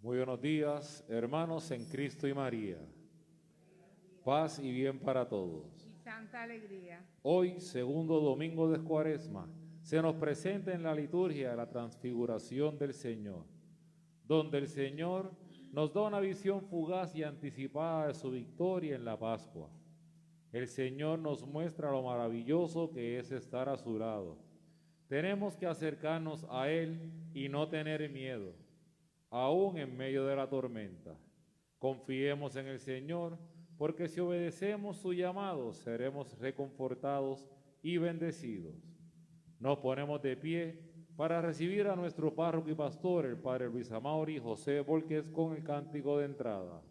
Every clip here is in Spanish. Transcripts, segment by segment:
Muy buenos días, hermanos en Cristo y María. Paz y bien para todos. Y santa alegría. Hoy, segundo domingo de Cuaresma, se nos presenta en la liturgia la transfiguración del Señor, donde el Señor nos da una visión fugaz y anticipada de su victoria en la Pascua. El Señor nos muestra lo maravilloso que es estar a su lado. Tenemos que acercarnos a Él y no tener miedo, aún en medio de la tormenta. Confiemos en el Señor, porque si obedecemos su llamado, seremos reconfortados y bendecidos. Nos ponemos de pie para recibir a nuestro párroco y pastor, el Padre Luis Amaury José Volquez, con el cántico de entrada.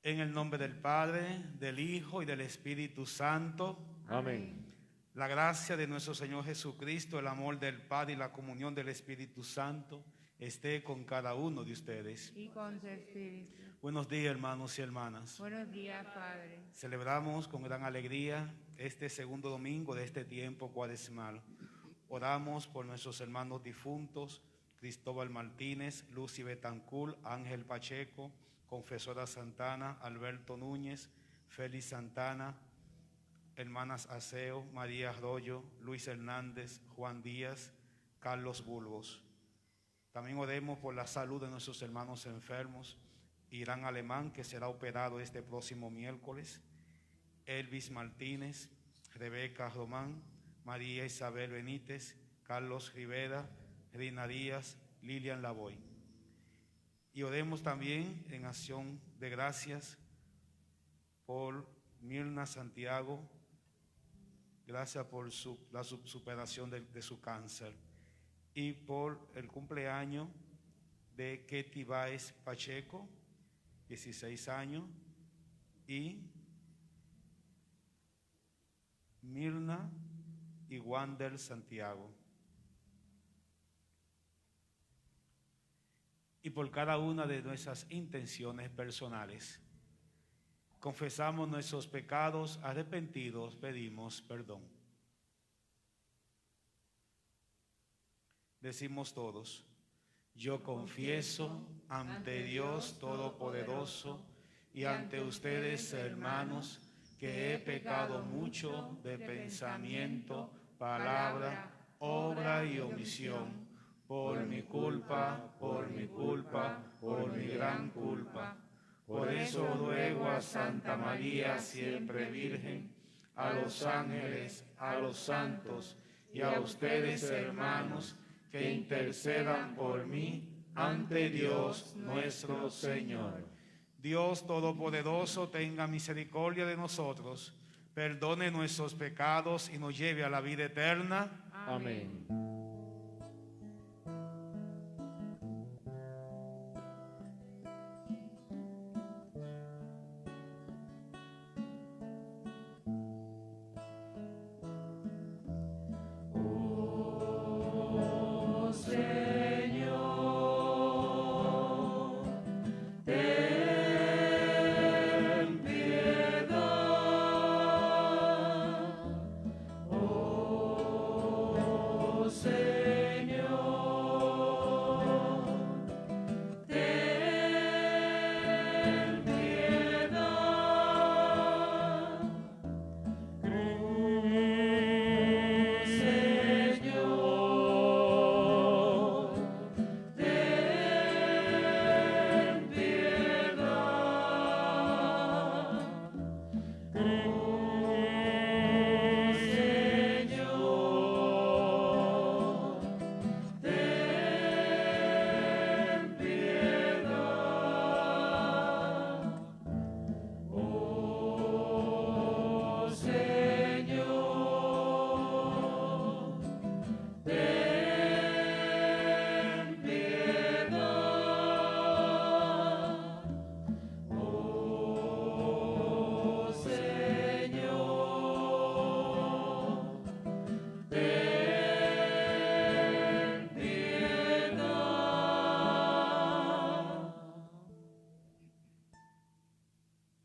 En el nombre del Padre, del Hijo y del Espíritu Santo. Amén. La gracia de nuestro Señor Jesucristo, el amor del Padre y la comunión del Espíritu Santo esté con cada uno de ustedes. Y con su espíritu. Buenos días, hermanos y hermanas. Buenos días, Padre. Celebramos con gran alegría este segundo domingo de este tiempo cuaresmal. Oramos por nuestros hermanos difuntos, Cristóbal Martínez, Lucy Betancourt, Ángel Pacheco, Confesora Santana, Alberto Núñez, Félix Santana, hermanas Aseo, María Arroyo, Luis Hernández, Juan Díaz, Carlos Bulbos. También oremos por la salud de nuestros hermanos enfermos, Irán Alemán, que será operado este próximo miércoles, Elvis Martínez, Rebeca Román, María Isabel Benítez, Carlos Rivera, Rina Díaz, Lilian Lavoy. Y oremos también en acción de gracias por Mirna Santiago, gracias por la superación de su cáncer, y por el cumpleaños de Ketty Baez Pacheco, 16 años, y Mirna y Wander Santiago. Y por cada una de nuestras intenciones personales, confesamos nuestros pecados, arrepentidos, pedimos perdón. Decimos todos: yo confieso ante Dios Todopoderoso y ante ustedes, hermanos, que he pecado mucho de pensamiento, palabra, obra y omisión, por mi culpa, por mi gran culpa. Por eso ruego a Santa María, siempre Virgen, a los ángeles, a los santos y a ustedes, hermanos, que intercedan por mí ante Dios nuestro Señor. Dios Todopoderoso tenga misericordia de nosotros, perdone nuestros pecados y nos lleve a la vida eterna. Amén.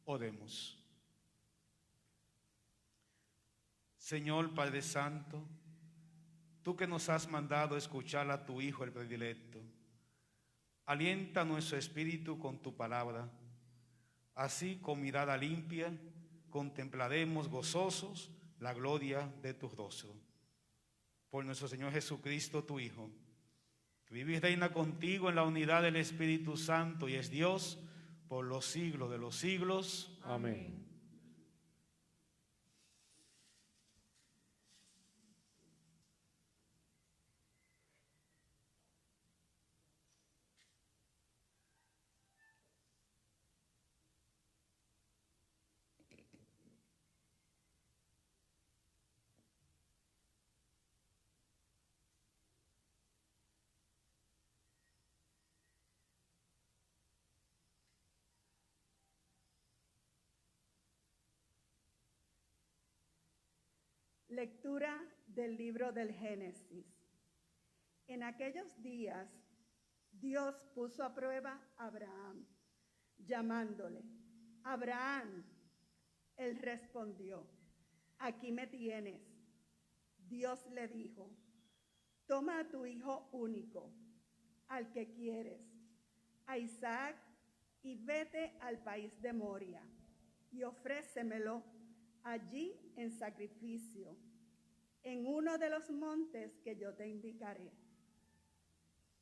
Oremos. Señor Padre Santo, tú que nos has mandado escuchar a tu Hijo el predilecto, alienta nuestro espíritu con tu palabra. Así, con mirada limpia, contemplaremos gozosos la gloria de tu rostro. Por nuestro Señor Jesucristo, tu Hijo, que vive y reina contigo en la unidad del Espíritu Santo y es Dios por los siglos de los siglos. Amén. Lectura del libro del Génesis. En aquellos días, Dios puso a prueba a Abraham, llamándole: Abraham. Él respondió: aquí me tienes. Dios le dijo: toma a tu hijo único, al que quieres, a Isaac, y vete al país de Moria, y ofrécemelo allí en sacrificio, en uno de los montes que yo te indicaré.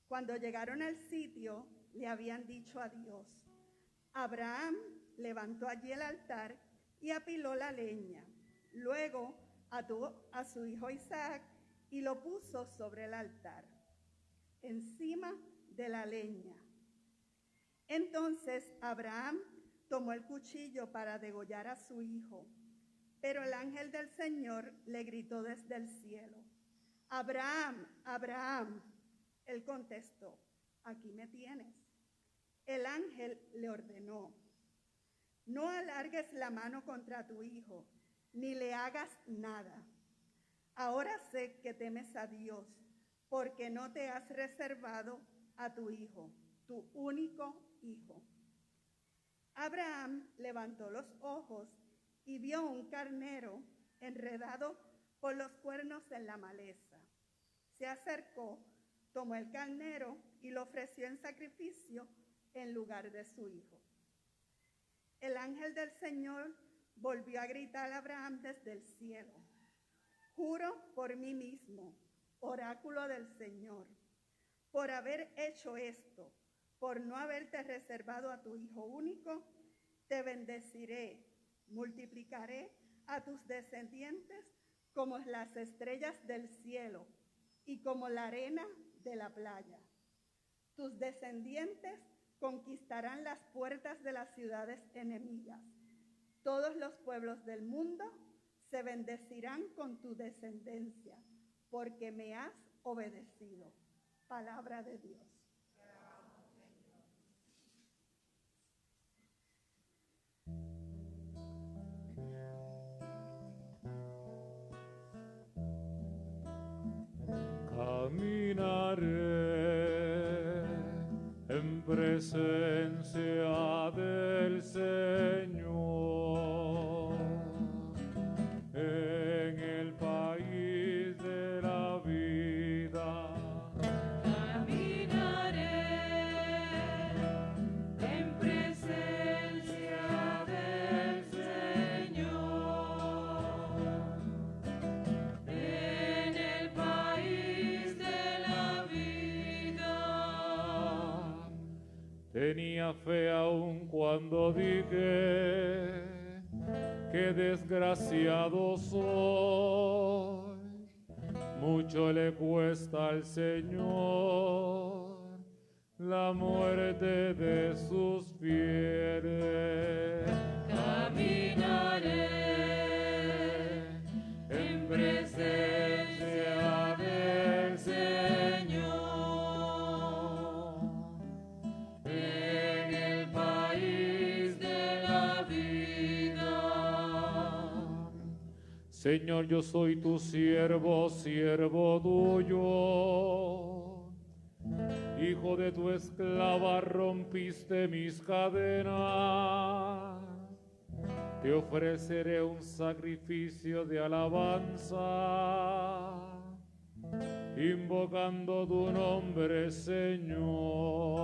Cuando llegaron al sitio, le habían dicho a Dios. Abraham levantó allí el altar y apiló la leña. Luego ató a su hijo Isaac y lo puso sobre el altar, encima de la leña. Entonces Abraham tomó el cuchillo para degollar a su hijo. Pero el ángel del Señor le gritó desde el cielo: Abraham, Abraham. Él contestó: aquí me tienes. El ángel le ordenó, no alargues la mano contra tu hijo, ni le hagas nada. Ahora sé que temes a Dios, porque no te has reservado a tu hijo, tu único hijo. Abraham levantó los ojos y vio un carnero enredado por los cuernos en la maleza. Se acercó, tomó el carnero y lo ofreció en sacrificio en lugar de su hijo. El ángel del Señor volvió a gritar a Abraham desde el cielo: juro por mí mismo, oráculo del Señor, por haber hecho esto, por no haberte reservado a tu hijo único, te bendeciré, multiplicaré a tus descendientes como las estrellas del cielo y como la arena de la playa. Tus descendientes conquistarán las puertas de las ciudades enemigas. Todos los pueblos del mundo se bendecirán con tu descendencia, porque me has obedecido. Palabra de Dios. Caminaré en presencia del Señor, en el país de la vida. Caminaré en presencia del Señor, en el país de la vida. Tenía fe aún cuando dije que desgraciado soy. Mucho le cuesta al Señor la muerte de sus fieles. Caminaré en presencia del Señor, en el país de la vida. Señor, yo soy tu siervo, siervo tuyo. Hijo de tu esclava, rompiste mis cadenas. Te ofreceré un sacrificio de alabanza, invocando tu nombre, Señor.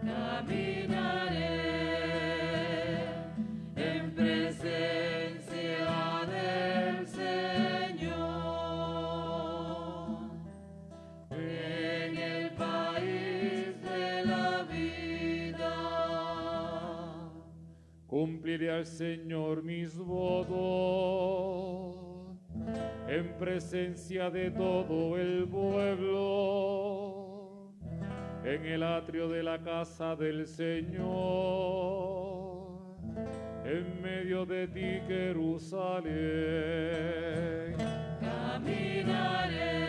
Caminaré en presencia del Señor, en el país de la vida. Cumpliré al Señor mis votos en presencia de todo el pueblo, en el atrio de la casa del Señor, en medio de ti, Jerusalén. Caminaré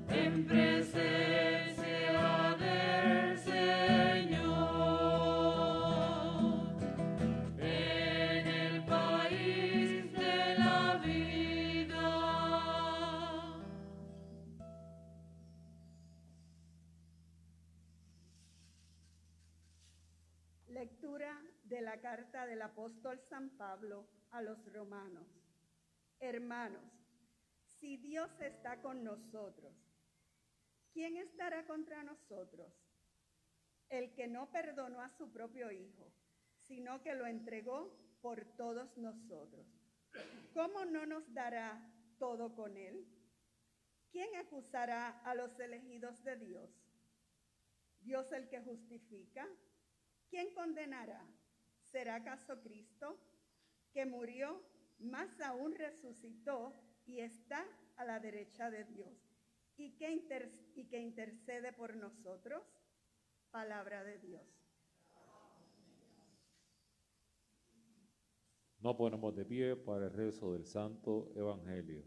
en presencia del Señor, en el país de la vida. Lectura de la carta del apóstol San Pablo a los romanos. Hermanos, si Dios está con nosotros, ¿quién estará contra nosotros? El que no perdonó a su propio Hijo, sino que lo entregó por todos nosotros. ¿Cómo no nos dará todo con él? ¿Quién acusará a los elegidos de Dios? ¿Dios el que justifica? ¿Quién condenará? ¿Será acaso Cristo, que murió, más aún resucitó y está a la derecha de Dios, y que intercede por nosotros? Palabra de Dios. Nos ponemos de pie para el rezo del Santo Evangelio.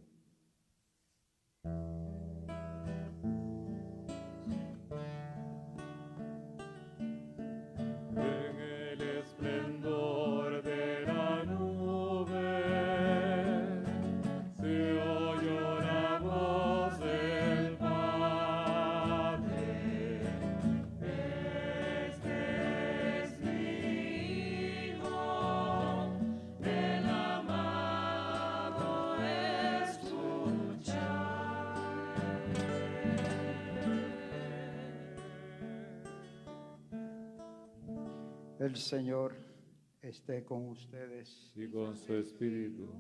El Señor esté con ustedes. y con su espíritu.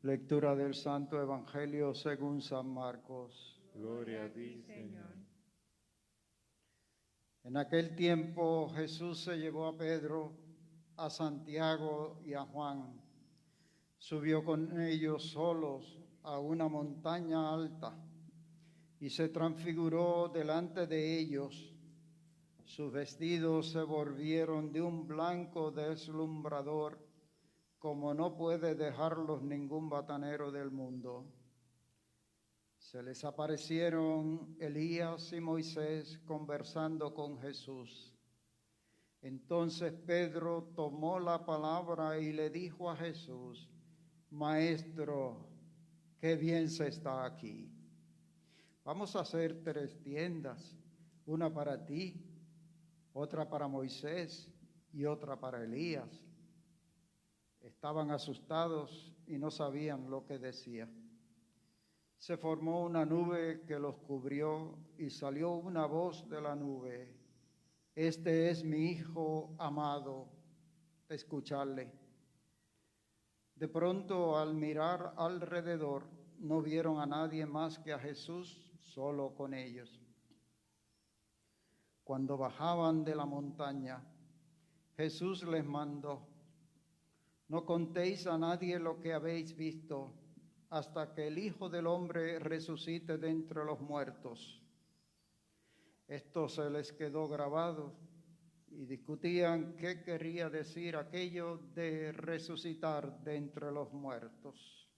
Lectura del Santo Evangelio según San Marcos. Gloria a ti, Señor. En aquel tiempo Jesús se llevó a Pedro, a Santiago y a Juan. Subió con ellos solos a una montaña alta y se transfiguró delante de ellos. Sus vestidos se volvieron de un blanco deslumbrador, como no puede dejarlos ningún batanero del mundo. Se les aparecieron Elías y Moisés conversando con Jesús. Entonces Pedro tomó la palabra y le dijo a Jesús: Maestro, qué bien se está aquí. Vamos a hacer 3 tiendas, una para ti, otra para Moisés y otra para Elías. Estaban asustados y no sabían lo que decía. Se formó una nube que los cubrió y salió una voz de la nube: Este es mi Hijo amado, escuchadle. De pronto, al mirar alrededor, no vieron a nadie más que a Jesús solo con ellos. Cuando bajaban de la montaña, Jesús les mandó: No contéis a nadie lo que habéis visto hasta que el Hijo del Hombre resucite de entre los muertos. Esto se les quedó grabado y discutían qué quería decir aquello de resucitar de entre los muertos.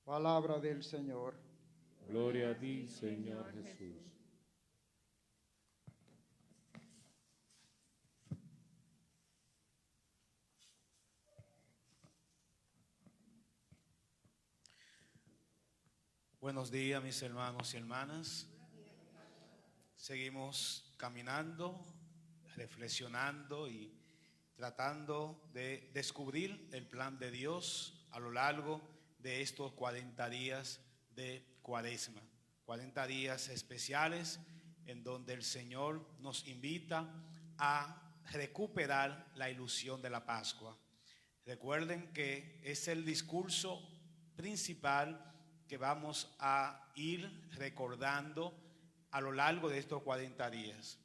Palabra del Señor. Gloria a ti, Señor Jesús. Buenos días, mis hermanos y hermanas. Seguimos caminando, reflexionando y tratando de descubrir el plan de Dios a lo largo de estos 40 días de Cuaresma. 40 días especiales en donde el Señor nos invita a recuperar la ilusión de la Pascua. Recuerden que es el discurso principal que vamos a ir recordando a lo largo de estos 40 días.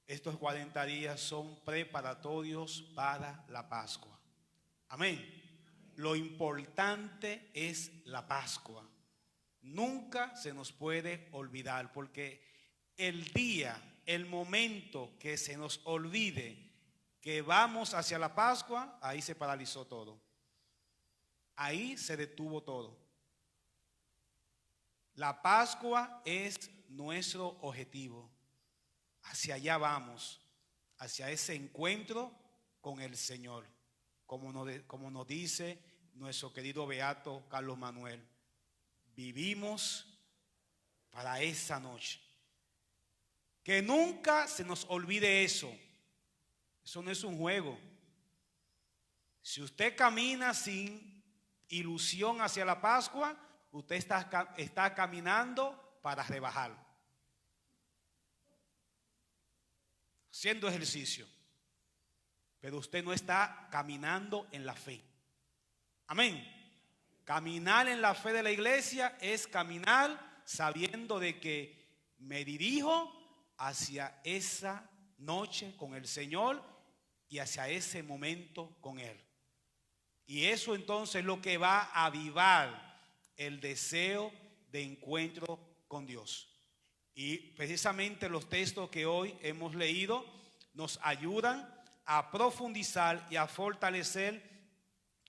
Estos 40 días son preparatorios para la Pascua. Amén. Lo importante es la Pascua. Nunca se nos puede olvidar, porque el día, el momento que se nos olvide que vamos hacia la Pascua, ahí se paralizó todo. Ahí se detuvo todo. La Pascua es nuestro objetivo. Hacia allá vamos, hacia ese encuentro con el Señor. Como nos dice nuestro querido beato Carlos Manuel, vivimos para esa noche. Que nunca se nos olvide eso. Eso no es un juego. Si usted camina sin ilusión hacia la Pascua, usted está caminando para rebajar, haciendo ejercicio, pero usted no está caminando en la fe. Amén. Caminar en la fe de la iglesia es caminar sabiendo de que me dirijo hacia esa noche con el Señor y hacia ese momento con Él. Y eso entonces es lo que va a avivar el deseo de encuentro con Dios. Y precisamente los textos que hoy hemos leído nos ayudan a profundizar y a fortalecer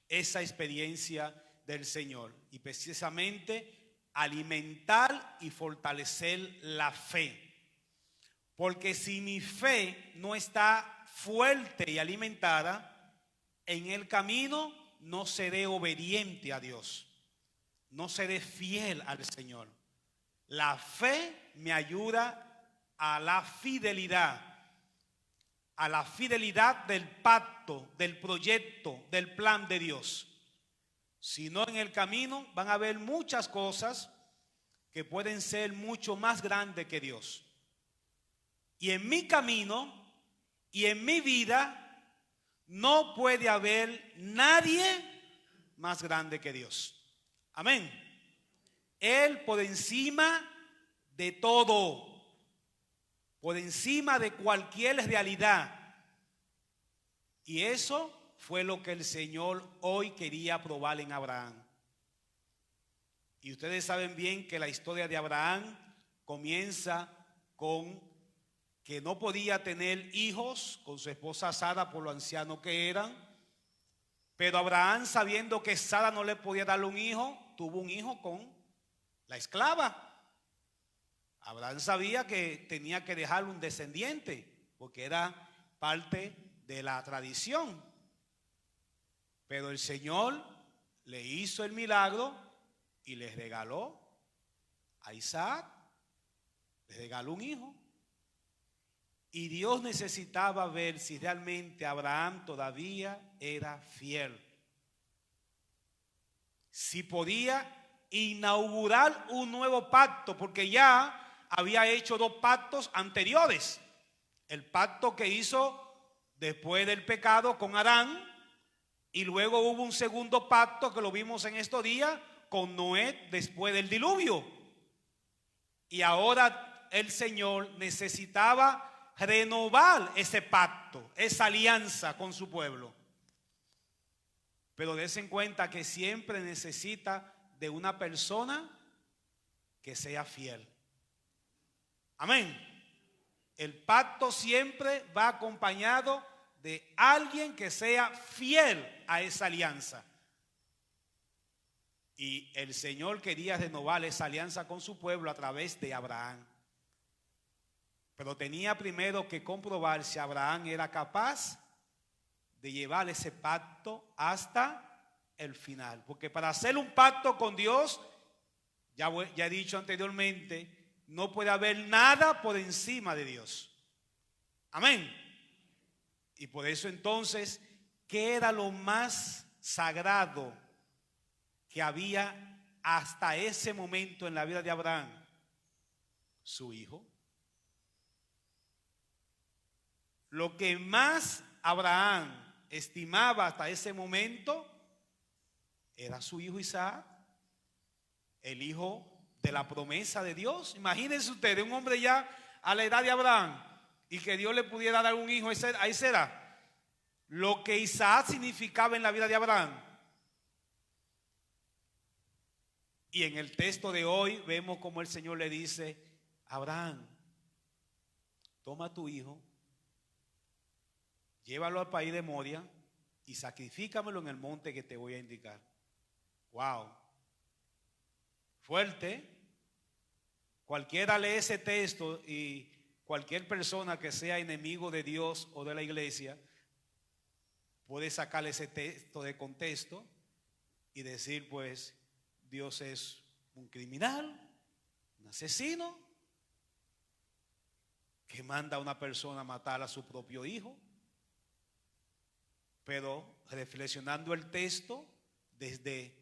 esa experiencia del Señor. Y precisamente alimentar y fortalecer la fe. Porque si mi fe no está fuerte y alimentada, en el camino no seré obediente a Dios. No seré fiel al Señor. La fe me ayuda a la fidelidad del pacto, del proyecto, del plan de Dios. Si no, en el camino van a haber muchas cosas que pueden ser mucho más grandes que Dios. y en mi camino y en mi vida no puede haber nadie más grande que Dios. Amén. Él por encima de todo, por encima de cualquier realidad. Y eso fue lo que el Señor hoy quería probar en Abraham. Y ustedes saben bien que la historia de Abraham comienza con que no podía tener hijos con su esposa Sara por lo anciano que eran. Pero Abraham, sabiendo que Sara no le podía darle un hijo, tuvo un hijo con la esclava. Abraham sabía que tenía que dejarle un descendiente, porque era parte de la tradición. Pero el Señor le hizo el milagro y le regaló a Isaac, le regaló un hijo. Y Dios necesitaba ver si realmente Abraham todavía era fiel, si podía inaugurar un nuevo pacto, porque ya había hecho 2 pactos anteriores. El pacto que hizo después del pecado con Adán, y luego hubo un segundo pacto que lo vimos en estos días con Noé después del diluvio. Y ahora el Señor necesitaba renovar ese pacto, esa alianza con su pueblo. Pero dense en cuenta que siempre necesita de una persona que sea fiel. Amén. El pacto siempre va acompañado de alguien que sea fiel a esa alianza. Y el Señor quería renovar esa alianza con su pueblo a través de Abraham. Pero tenía primero que comprobar si Abraham era capaz de llevar ese pacto hasta el final. Porque para hacer un pacto con Dios, ya he dicho anteriormente, no puede haber nada por encima de Dios. Amén. Y por eso entonces, ¿qué era lo más sagrado que había hasta ese momento en la vida de Abraham? Su hijo. Lo que más Abraham estimaba hasta ese momento era su hijo Isaac, el hijo de la promesa de Dios. Imagínense ustedes, un hombre ya a la edad de Abraham y que Dios le pudiera dar un hijo. Ahí será lo que Isaac significaba en la vida de Abraham. Y en el texto de hoy vemos como el Señor le dice: Abraham, toma a tu hijo, llévalo al país de Moria y sacrifícamelo en el monte que te voy a indicar. Wow, fuerte. Cualquiera lee ese texto y cualquier persona que sea enemigo de Dios o de la iglesia puede sacarle ese texto de contexto y decir, pues, Dios es un criminal, un asesino, que manda a una persona a matar a su propio hijo. Pero reflexionando el texto desde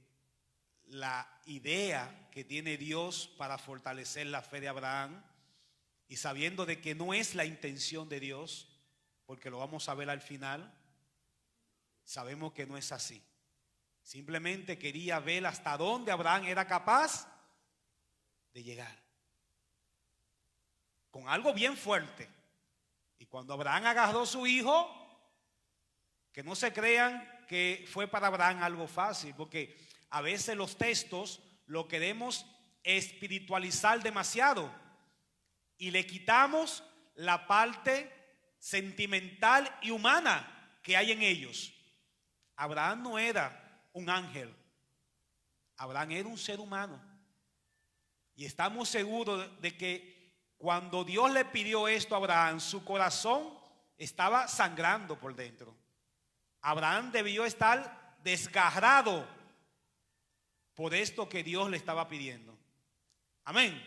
la idea que tiene Dios para fortalecer la fe de Abraham, y sabiendo de que no es la intención de Dios, porque lo vamos a ver al final, sabemos que no es así. Simplemente quería ver hasta dónde Abraham era capaz de llegar, con algo bien fuerte. Y cuando Abraham agarró a su hijo, que no se crean que fue para Abraham algo fácil, porque a veces los textos lo queremos espiritualizar demasiado y le quitamos la parte sentimental y humana que hay en ellos. Abraham no era un ángel, Abraham era un ser humano. Y estamos seguros de que cuando Dios le pidió esto a Abraham, su corazón estaba sangrando por dentro. Abraham debió estar desgarrado por esto que Dios le estaba pidiendo. Amén.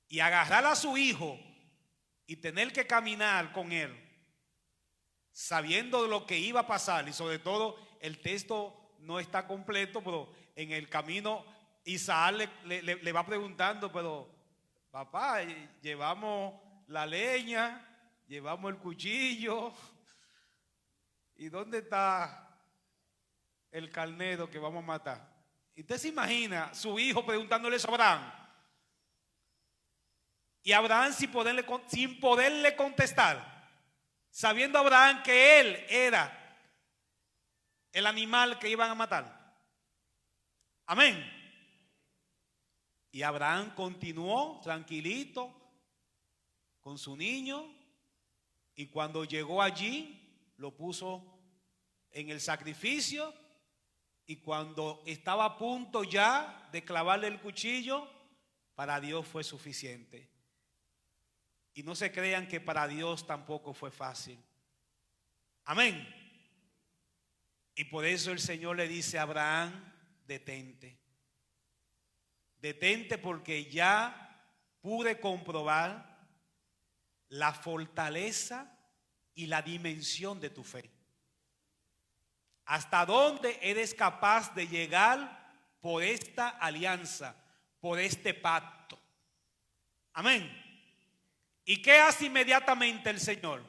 Y agarrar a su hijo y tener que caminar con él, sabiendo de lo que iba a pasar. Y sobre todo, el texto no está completo, pero en el camino Isaac le va preguntando: pero papá, llevamos la leña, llevamos el cuchillo. ¿Y dónde está el carnero que vamos a matar? Y usted se imagina su hijo preguntándole eso a Abraham. Y Abraham sin poderle contestar, sabiendo Abraham que él era el animal que iban a matar. Amén. Y Abraham continuó tranquilito con su niño, y cuando llegó allí lo puso en el sacrificio, y cuando estaba a punto ya de clavarle el cuchillo, para Dios fue suficiente. Y no se crean que para Dios tampoco fue fácil. Amén. Y por eso el Señor le dice a Abraham: detente. Detente, porque ya pude comprobar la fortaleza y la dimensión de tu fe. Hasta dónde eres capaz de llegar por esta alianza, por este pacto. Amén. ¿Y qué hace inmediatamente el Señor?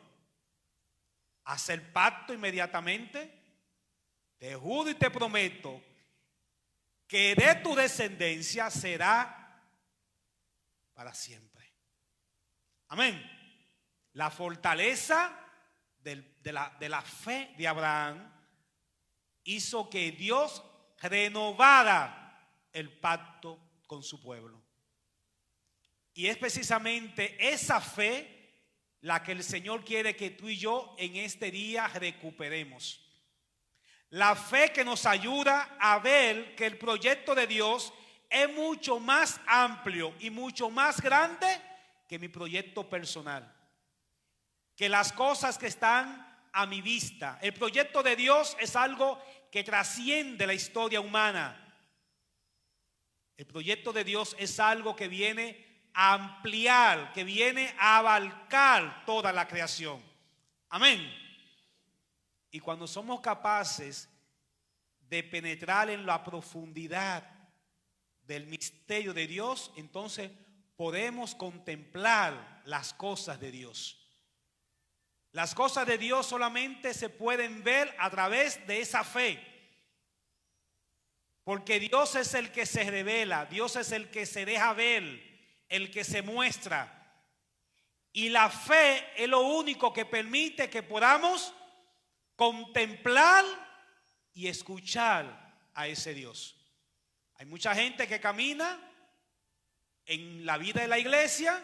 Hace el pacto inmediatamente. Te juro y te prometo que de tu descendencia será para siempre. Amén. La fortaleza de la fe de Abraham hizo que Dios renovara el pacto con su pueblo. Y es precisamente esa fe la que el Señor quiere que tú y yo en este día recuperemos. La fe que nos ayuda a ver que el proyecto de Dios es mucho más amplio y mucho más grande que mi proyecto personal, que las cosas que están a mi vista. El proyecto de Dios es algo que trasciende la historia humana. El proyecto de Dios es algo que viene a ampliar, que viene a abarcar toda la creación. Amén. Y cuando somos capaces de penetrar en la profundidad del misterio de Dios, entonces podemos contemplar las cosas de Dios. Las cosas de Dios solamente se pueden ver a través de esa fe. Porque Dios es el que se revela, Dios es el que se deja ver, el que se muestra. Y la fe es lo único que permite que podamos contemplar y escuchar a ese Dios. Hay mucha gente que camina en la vida de la iglesia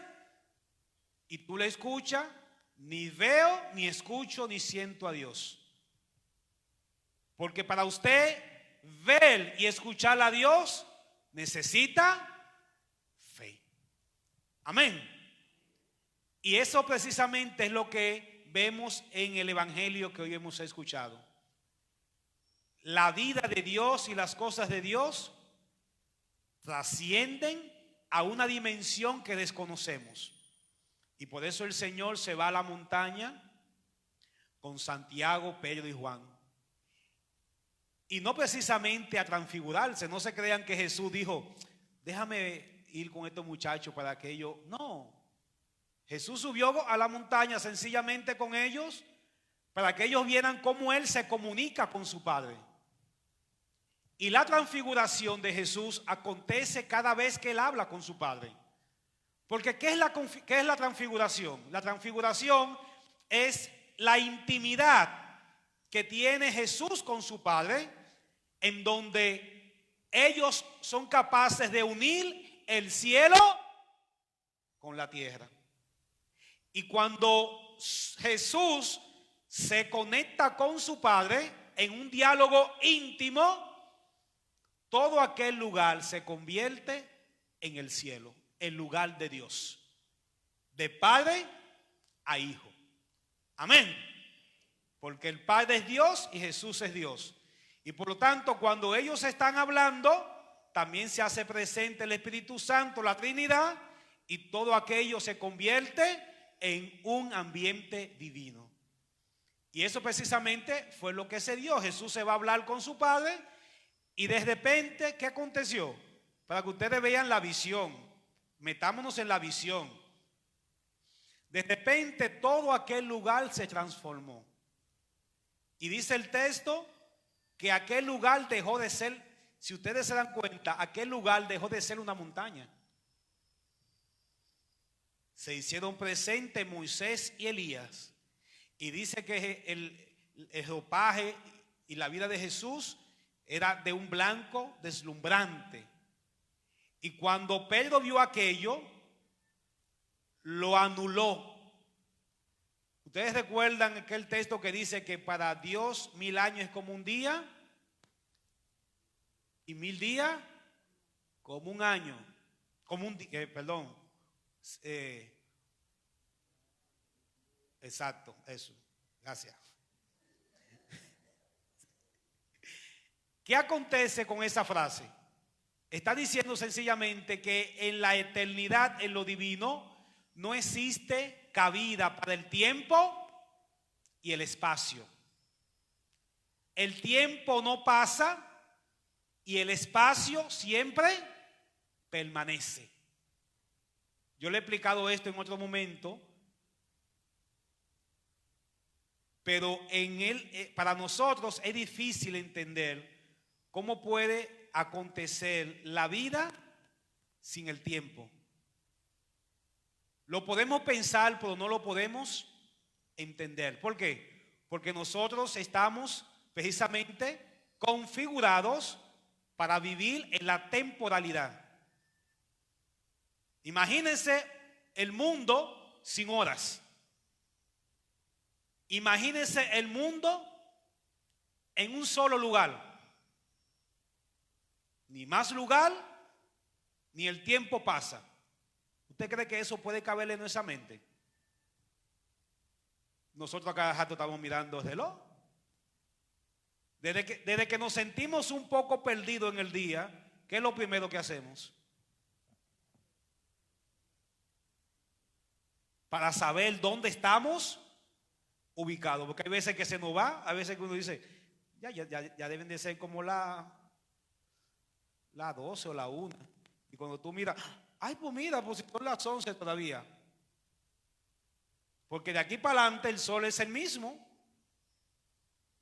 y tú le escuchas: ni veo, ni escucho, ni siento a Dios. Porque para usted ver y escuchar a Dios necesita fe. Amén. Y eso precisamente es lo que vemos en el evangelio que hoy hemos escuchado. La vida de Dios y las cosas de Dios trascienden a una dimensión que desconocemos. Y por eso el Señor se va a la montaña con Santiago, Pedro y Juan. Y no precisamente a transfigurarse. No se crean que Jesús dijo: déjame ir con estos muchachos para que ellos... No. Jesús subió a la montaña sencillamente con ellos para que ellos vieran cómo Él se comunica con su Padre. Y la transfiguración de Jesús acontece cada vez que Él habla con su Padre. Porque ¿qué es la transfiguración? La transfiguración es la intimidad que tiene Jesús con su Padre, en donde ellos son capaces de unir el cielo con la tierra. Y cuando Jesús se conecta con su Padre en un diálogo íntimo, todo aquel lugar se convierte en el cielo, el lugar de Dios, de Padre a Hijo. Amén. Porque el Padre es Dios y Jesús es Dios. Y por lo tanto, cuando ellos están hablando, también se hace presente el Espíritu Santo, la Trinidad, y todo aquello se convierte en un ambiente divino. Y eso precisamente fue lo que se dio. Jesús se va a hablar con su Padre y de repente, ¿qué aconteció? Para que ustedes vean la visión. Metámonos en la visión. De repente todo aquel lugar se transformó. Y dice el texto que aquel lugar dejó de ser, si ustedes se dan cuenta, aquel lugar dejó de ser una montaña. Se hicieron presentes Moisés y Elías. Y dice que el ropaje y la vida de Jesús era de un blanco deslumbrante. Y cuando Pedro vio aquello, lo anuló. Ustedes recuerdan aquel texto que dice que para Dios 1000 años es como un día y 1000 días como un año, como un perdón, exacto, eso, gracias. ¿Qué acontece con esa frase? Está diciendo sencillamente que en la eternidad, en lo divino, no existe cabida para el tiempo y el espacio. El tiempo no pasa y el espacio siempre permanece. Yo le he explicado esto en otro momento, pero para nosotros es difícil entender cómo puede acontecer la vida sin el tiempo. Lo podemos pensar, pero no lo podemos entender. ¿Por qué? Porque nosotros estamos precisamente configurados para vivir en la temporalidad. Imagínense el mundo sin horas. Imagínense el mundo en un solo lugar. Ni más lugar, ni el tiempo pasa. ¿Usted cree que eso puede caberle en nuestra mente? Nosotros a cada rato estamos mirando el reloj. Desde que nos sentimos un poco perdidos en el día, ¿qué es lo primero que hacemos? Para saber dónde estamos ubicados. Porque hay veces que se nos va, hay veces que uno dice, ya deben de ser como la 12 o la 1. Y cuando tú miras, ay, pues mira, pues son las 11 todavía. Porque de aquí para adelante el sol es el mismo.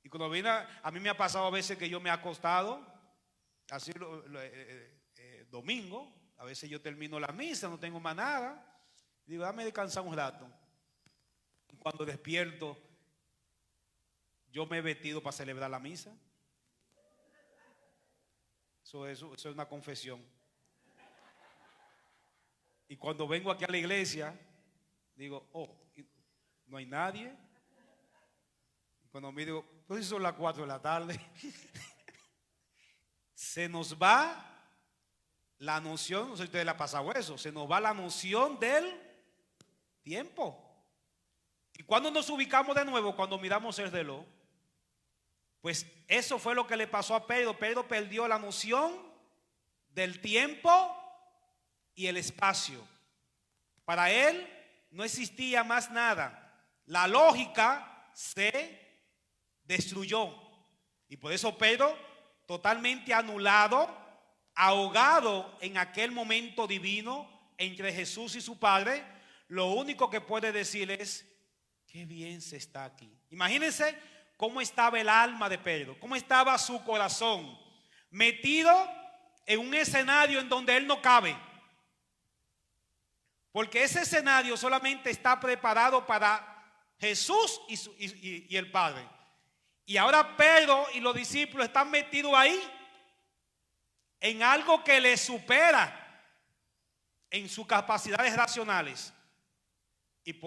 Y cuando viene, a mí me ha pasado a veces que yo me he acostado, así domingo, a veces yo termino la misa, no tengo más nada. Digo, dame descansar un rato. Y cuando despierto, yo me he vestido para celebrar la misa. Eso es una confesión. Y cuando vengo aquí a la iglesia, digo, no hay nadie. Y cuando me digo, pues son las 4 de la tarde. Se nos va la noción, no sé si ustedes le ha pasado eso, se nos va la noción del tiempo. Y cuando nos ubicamos de nuevo, cuando miramos el reloj, pues eso fue lo que le pasó a Pedro. Pedro perdió la noción del tiempo y el espacio. Para él no existía más nada. La lógica se destruyó. Y por eso Pedro, totalmente anulado, ahogado en aquel momento divino entre Jesús y su Padre, lo único que puede decir es, qué bien se está aquí. Imagínense cómo estaba el alma de Pedro, cómo estaba su corazón, metido en un escenario en donde él no cabe. Porque ese escenario solamente está preparado para Jesús y el Padre. Y ahora Pedro y los discípulos están metidos ahí en algo que les supera en sus capacidades racionales. Y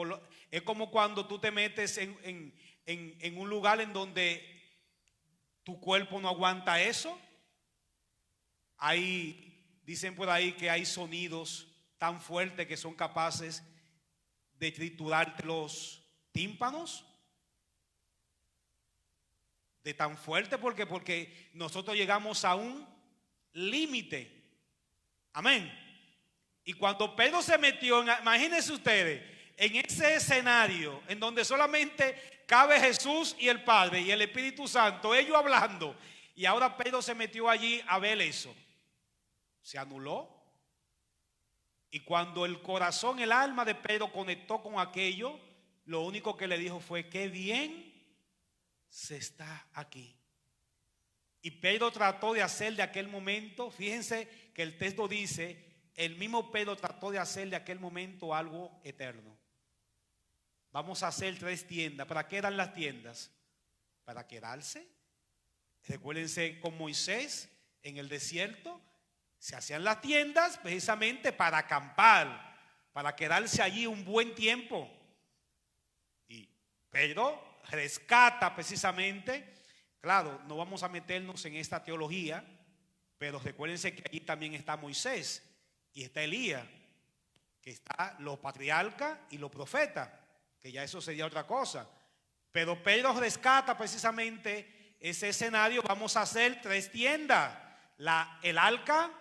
es como cuando tú te metes en un lugar en donde tu cuerpo no aguanta eso. Dicen por ahí que hay sonidos tan fuertes que son capaces de triturarte los tímpanos. De tan fuerte porque nosotros llegamos a un límite. Amén. Y cuando Pedro se metió, imagínense ustedes, en ese escenario en donde solamente cabe Jesús y el Padre y el Espíritu Santo, ellos hablando, y ahora Pedro se metió allí a ver eso. Se anuló. Y cuando el corazón, el alma de Pedro conectó con aquello, lo único que le dijo fue: qué bien se está aquí. Y Pedro trató de hacer de aquel momento, fíjense que el texto dice, el mismo Pedro trató de hacer de aquel momento algo eterno. Vamos a hacer 3 tiendas. ¿Para qué eran las tiendas? Para quedarse. Recuérdense con Moisés en el desierto, se hacían las tiendas precisamente para acampar, para quedarse allí un buen tiempo. Y Pedro rescata precisamente, claro, no vamos a meternos en esta teología, pero recuérdense que allí también está Moisés y está Elías, que está los patriarcas y los profetas, que ya eso sería otra cosa. Pero Pedro rescata precisamente ese escenario. Vamos a hacer 3 tiendas: el arca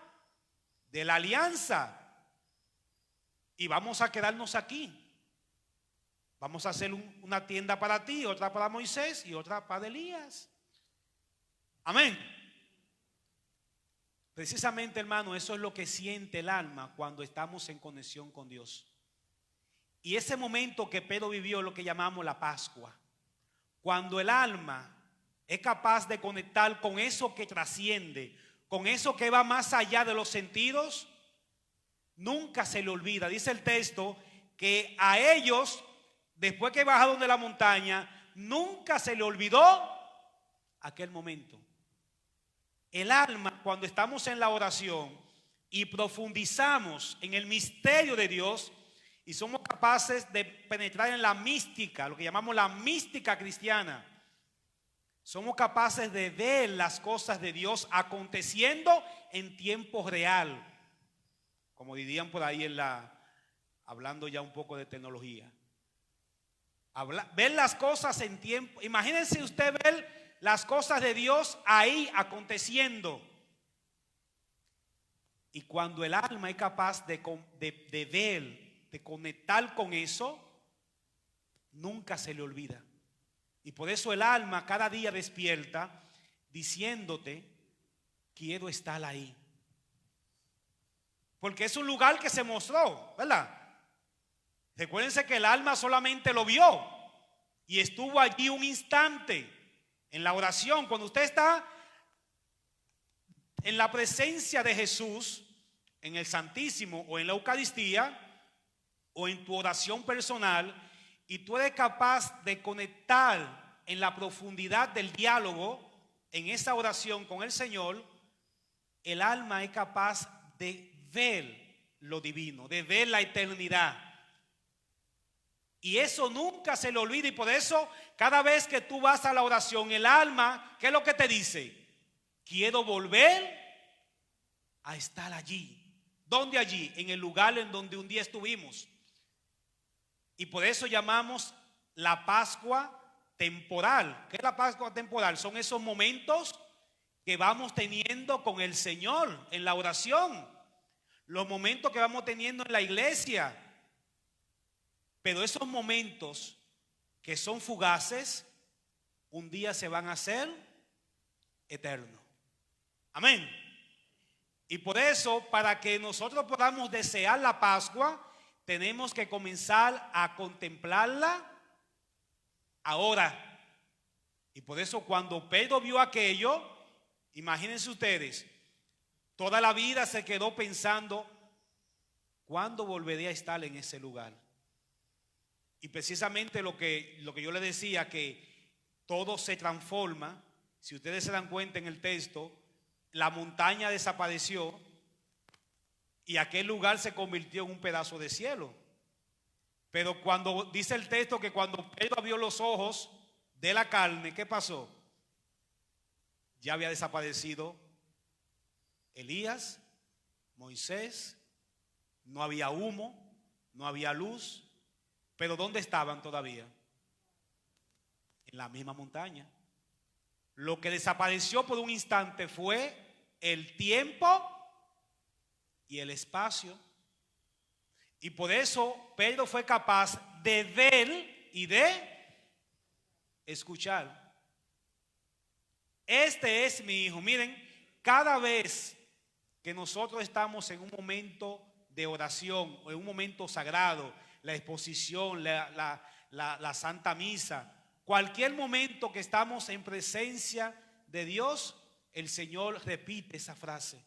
de la alianza, y vamos a quedarnos aquí. Vamos a hacer una tienda para ti, otra para Moisés y otra para Elías. Amén. Precisamente, hermano, eso es lo que siente el alma cuando estamos en conexión con Dios. Y ese momento que Pedro vivió es lo que llamamos la Pascua. Cuando el alma es capaz de conectar con eso que trasciende, con eso que va más allá de los sentidos, nunca se le olvida. Dice el texto que a ellos, después que bajaron de la montaña, nunca se le olvidó aquel momento. El alma, cuando estamos en la oración y profundizamos en el misterio de Dios y somos capaces de penetrar en la mística, lo que llamamos la mística cristiana, somos capaces de ver las cosas de Dios aconteciendo en tiempo real, como dirían por ahí hablando ya un poco de tecnología. Ver las cosas en tiempo. Imagínense usted ver las cosas de Dios ahí aconteciendo. Y cuando el alma es capaz de ver, de conectar con eso, nunca se le olvida. Y por eso el alma cada día despierta diciéndote: quiero estar ahí. Porque es un lugar que se mostró, ¿verdad? Recuérdense que el alma solamente lo vio y estuvo allí un instante en la oración. Cuando usted está en la presencia de Jesús, en el Santísimo o en la Eucaristía o en tu oración personal, y tú eres capaz de conectar en la profundidad del diálogo, en esa oración con el Señor, el alma es capaz de ver lo divino, de ver la eternidad. Y eso nunca se le olvida. Y por eso cada vez que tú vas a la oración, el alma, ¿qué es lo que te dice? Quiero volver a estar allí. ¿Dónde allí? En el lugar en donde un día estuvimos. Y por eso llamamos la Pascua temporal. ¿Qué es la Pascua temporal? Son esos momentos que vamos teniendo con el Señor en la oración, los momentos que vamos teniendo en la iglesia. Pero esos momentos que son fugaces, un día se van a hacer eternos. Amén. Y por eso, para que nosotros podamos desear la Pascua, tenemos que comenzar a contemplarla ahora. Y por eso cuando Pedro vio aquello, imagínense ustedes, toda la vida se quedó pensando: ¿cuándo volveré a estar en ese lugar? Y precisamente lo que yo le decía, que todo se transforma. Si ustedes se dan cuenta en el texto, la montaña desapareció y aquel lugar se convirtió en un pedazo de cielo. Pero cuando dice el texto que cuando Pedro abrió los ojos de la carne, ¿qué pasó? Ya había desaparecido Elías, Moisés, no había humo, no había luz. Pero ¿dónde estaban todavía? En la misma montaña. Lo que desapareció por un instante fue el tiempo y el espacio. Y por eso Pedro fue capaz de ver y de escuchar. Este es mi hijo. Miren, cada vez que nosotros estamos en un momento de oración, o en un momento sagrado, la exposición, la Santa Misa, cualquier momento que estamos en presencia de Dios, el Señor repite esa frase: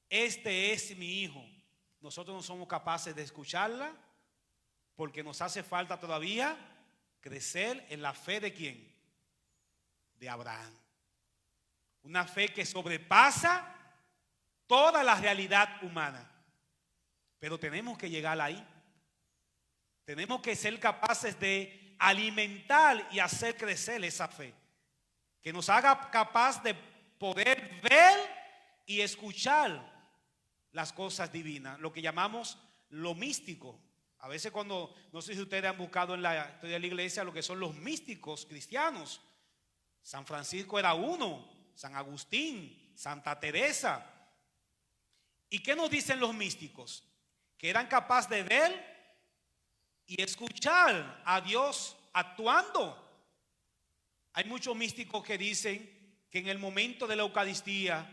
este es mi hijo. Nosotros no somos capaces de escucharla porque nos hace falta todavía crecer en la fe de ¿quién? De Abraham. Una fe que sobrepasa toda la realidad humana. Pero tenemos que llegar ahí. Tenemos que ser capaces de alimentar y hacer crecer esa fe, que nos haga capaz de poder ver y escuchar las cosas divinas, lo que llamamos lo místico. A veces cuando, no sé si ustedes han buscado en la historia de la iglesia lo que son los místicos cristianos. San Francisco era uno, San Agustín, Santa Teresa. ¿Y qué nos dicen los místicos? Que eran capaces de ver y escuchar a Dios actuando. Hay muchos místicos que dicen que en el momento de la Eucaristía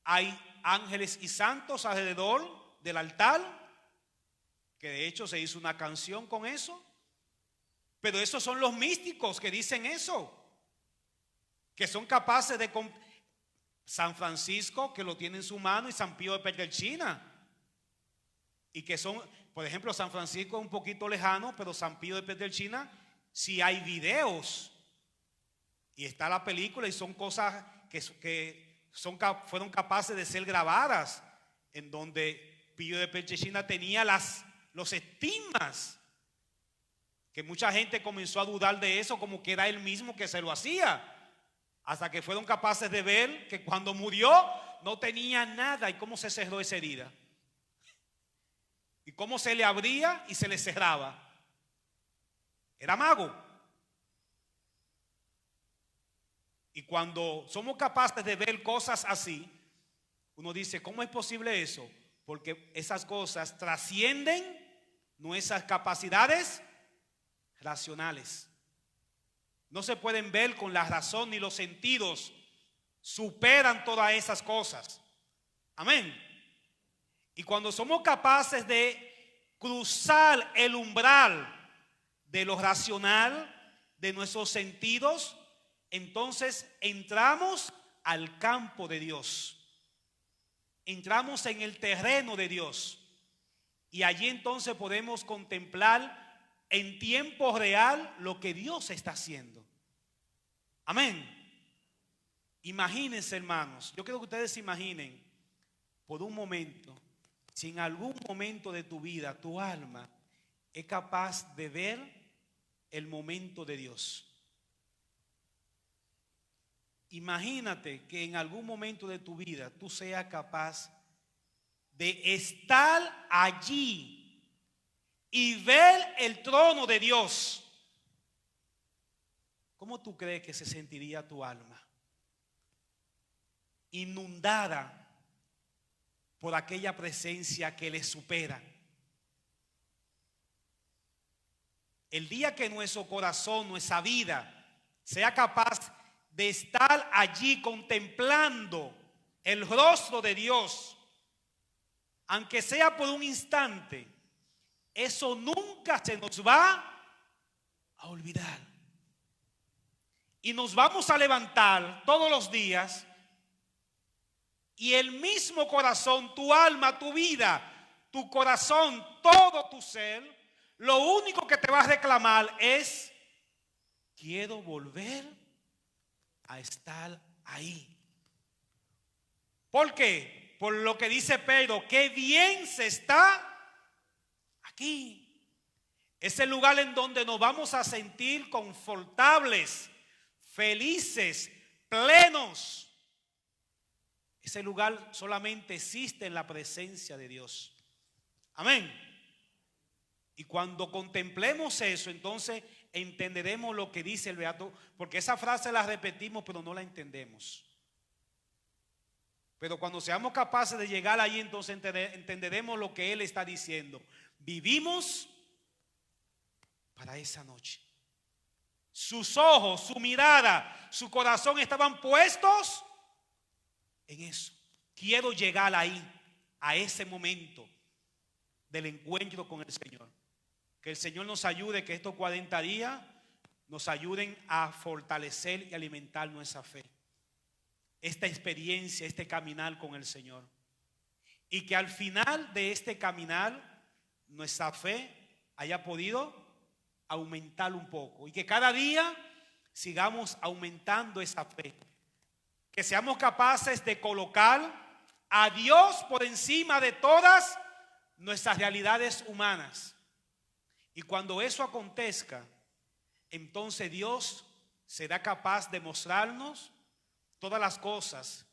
hay ángeles y santos alrededor del altar, que de hecho se hizo una canción con eso. Pero esos son los místicos que dicen eso, que son capaces de... San Francisco, que lo tiene en su mano, y San Pío de Petrelcina, y que son, por ejemplo, San Francisco es un poquito lejano, pero San Pío de Petrelcina sí hay videos y está la película, y son cosas que fueron capaces de ser grabadas, en donde Pío de Petrelcina tenía los estigmas, que mucha gente comenzó a dudar de eso, como que era él mismo que se lo hacía, hasta que fueron capaces de ver que cuando murió no tenía nada, y cómo se cerró esa herida, y cómo se le abría y se le cerraba. Era mago. Y cuando somos capaces de ver cosas así, uno dice, ¿cómo es posible eso? Porque esas cosas trascienden nuestras capacidades racionales. No se pueden ver con la razón, ni los sentidos superan todas esas cosas. Amén. Y cuando somos capaces de cruzar el umbral de lo racional, de nuestros sentidos, entonces entramos al campo de Dios. Entramos en el terreno de Dios. Y allí entonces podemos contemplar en tiempo real lo que Dios está haciendo. Amén. Imagínense, hermanos, yo quiero que ustedes se imaginen por un momento, si en algún momento de tu vida tu alma es capaz de ver el momento de Dios. Imagínate que en algún momento de tu vida tú seas capaz de estar allí y ver el trono de Dios. ¿Cómo tú crees que se sentiría tu alma? Inundada por aquella presencia que le supera. El día que nuestro corazón, nuestra vida, sea capaz de estar allí contemplando el rostro de Dios, aunque sea por un instante, eso nunca se nos va a olvidar. Y nos vamos a levantar todos los días, y el mismo corazón, tu alma, tu vida, tu corazón, todo tu ser, lo único que te va a reclamar es: quiero volver a estar ahí. ¿Por qué? Por lo que dice Pedro, qué bien se está aquí. Es el lugar en donde nos vamos a sentir confortables, felices, plenos. Ese lugar solamente existe en la presencia de Dios. Amén. Y cuando contemplemos eso, entonces entenderemos lo que dice el Beato, porque esa frase la repetimos pero no la entendemos. Pero cuando seamos capaces de llegar ahí, entonces entenderemos lo que él está diciendo. Vivimos para esa noche. Sus ojos, su mirada, su corazón estaban puestos en eso. Quiero llegar ahí. a ese momento del encuentro con el Señor. Que el Señor nos ayude, que estos 40 días nos ayuden a fortalecer y alimentar nuestra fe. Esta experiencia, este caminar con el Señor. Y que al final de este caminar nuestra fe haya podido aumentar un poco. Y que cada día sigamos aumentando esa fe. Que seamos capaces de colocar a Dios por encima de todas nuestras realidades humanas. Y cuando eso acontezca, entonces Dios será capaz de mostrarnos todas las cosas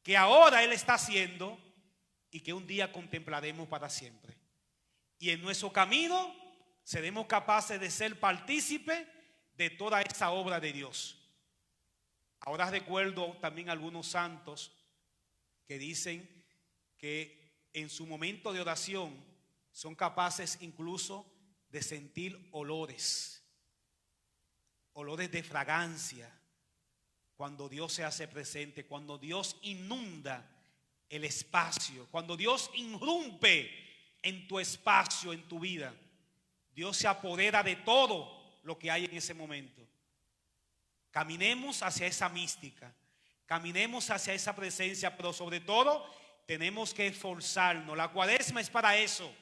que ahora Él está haciendo y que un día contemplaremos para siempre. Y en nuestro camino seremos capaces de ser partícipes de toda esa obra de Dios. Ahora recuerdo también algunos santos que dicen que en su momento de oración son capaces incluso de sentir olores de fragancia, cuando Dios se hace presente, cuando Dios inunda el espacio, cuando Dios irrumpe en tu espacio, en tu vida. Dios se apodera de todo lo que hay en ese momento. Caminemos hacia esa mística, caminemos hacia esa presencia, pero sobre todo tenemos que esforzarnos. La Cuaresma es para eso,